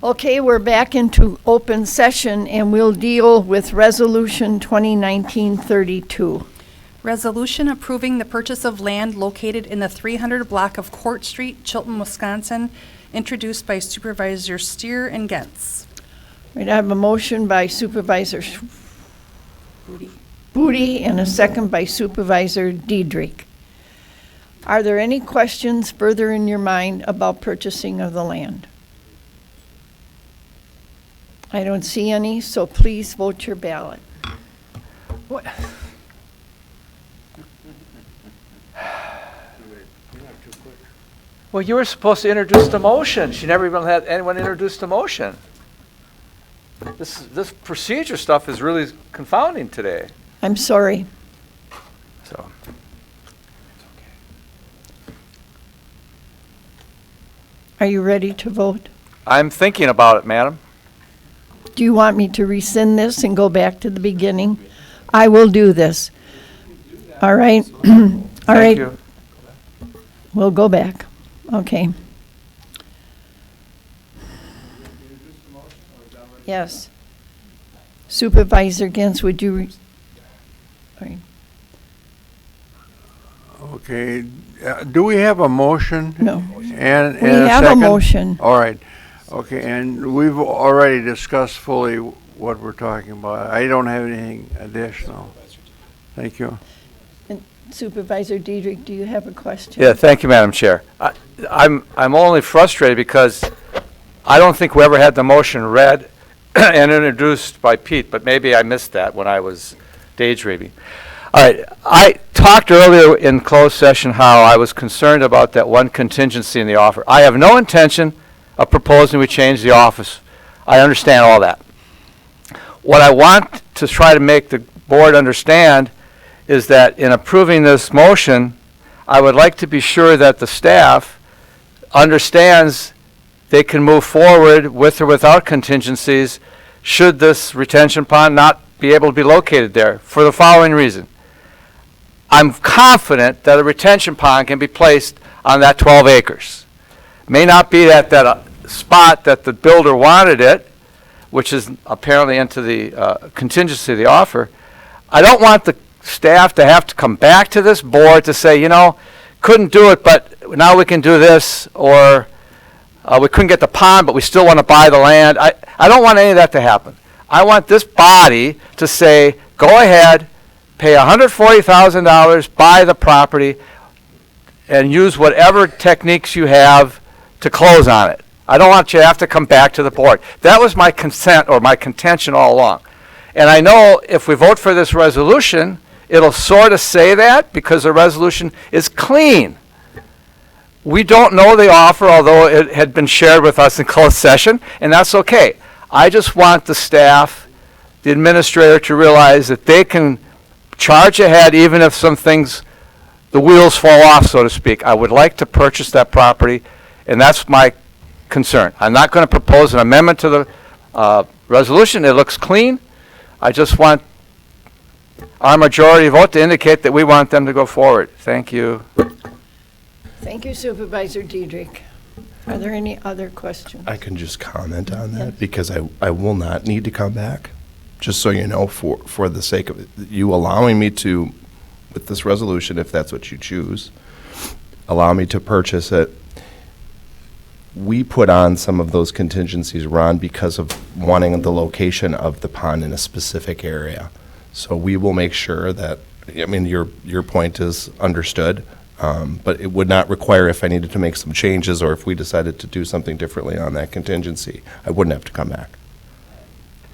Okay, we're back into open session and we'll deal with Resolution 2019-32.
Resolution approving the purchase of land located in the 300 block of Court Street, Chilton, Wisconsin, introduced by Supervisor Stier and Getz.
Right, I have a motion by Supervisor Booty and a second by Supervisor Diedrich. Are there any questions further in your mind about purchasing of the land? I don't see any, so please vote your ballot.
What? Well, you were supposed to introduce the motion. She never even had anyone introduce the motion. This procedure stuff is really confounding today.
I'm sorry.
So.
Are you ready to vote?
I'm thinking about it, madam.
Do you want me to rescind this and go back to the beginning? I will do this. All right. All right.
Thank you.
We'll go back. Okay. Yes. Supervisor Gens, would you? All right.
Okay, do we have a motion?
No.
And
We
a
have a
second?
motion.
All right, okay, and we've already discussed fully what we're talking about. I don't have anything additional. Thank you.
And Supervisor Diedrich, do you have a question?
Yeah, thank you, Madam Chair. I'm only frustrated because I don't think we ever had the motion read and introduced by Pete, but maybe I missed that when I was daydreaming. All right, I talked earlier in closed session how I was concerned about that one contingency in the offer. I have no intention of proposing we change the office. I understand all that. What I want to try to make the board understand is that in approving this motion, I would like to be sure that the staff understands they can move forward with or without contingencies should this retention pond not be able to be located there for the following reason. I'm confident that a retention pond can be placed on that 12 acres. May not be at that spot that the builder wanted it, which is apparently into the contingency of the offer. I don't want the staff to have to come back to this board to say, you know, couldn't do it, but now we can do this, or we couldn't get the pond, but we still want to buy the land. I don't want any of that to happen. I want this body to say, go ahead, pay $140,000, buy the property, and use whatever techniques you have to close on it. I don't want you to have to come back to the board. That was my consent or my contention all along. And I know if we vote for this resolution, it'll sort of say that because the resolution is clean. We don't know the offer, although it had been shared with us in closed session, and that's okay. I just want the staff, the administrator, to realize that they can charge ahead even if some things, the wheels fall off, so to speak. I would like to purchase that property, and that's my concern. I'm not going to propose an amendment to the resolution. It looks clean. I just want our majority vote to indicate that we want them to go forward. Thank you.
Thank you, Supervisor Diedrich. Are there any other questions?
I can just comment on that because I will not need to come back. Just so you know, for the sake of you allowing me to, with this resolution, if that's what you choose, allow me to purchase it. We put on some of those contingencies, Ron, because of wanting the location of the pond in a specific area. So we will make sure that I mean, your point is understood, but it would not require, if I needed to make some changes or if we decided to do something differently on that contingency, I wouldn't have to come back.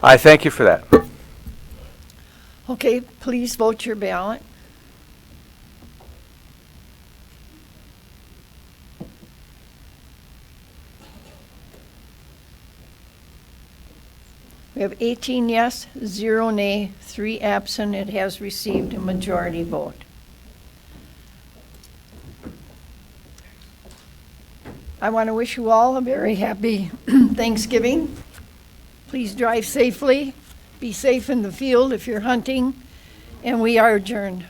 I thank you for that.
Okay, please vote your ballot. We have 18 yes, 0 nay, 3 absent. It has received a majority vote. I want to wish you all a very happy Thanksgiving. Please drive safely. Be safe in the field if you're hunting. And we are adjourned.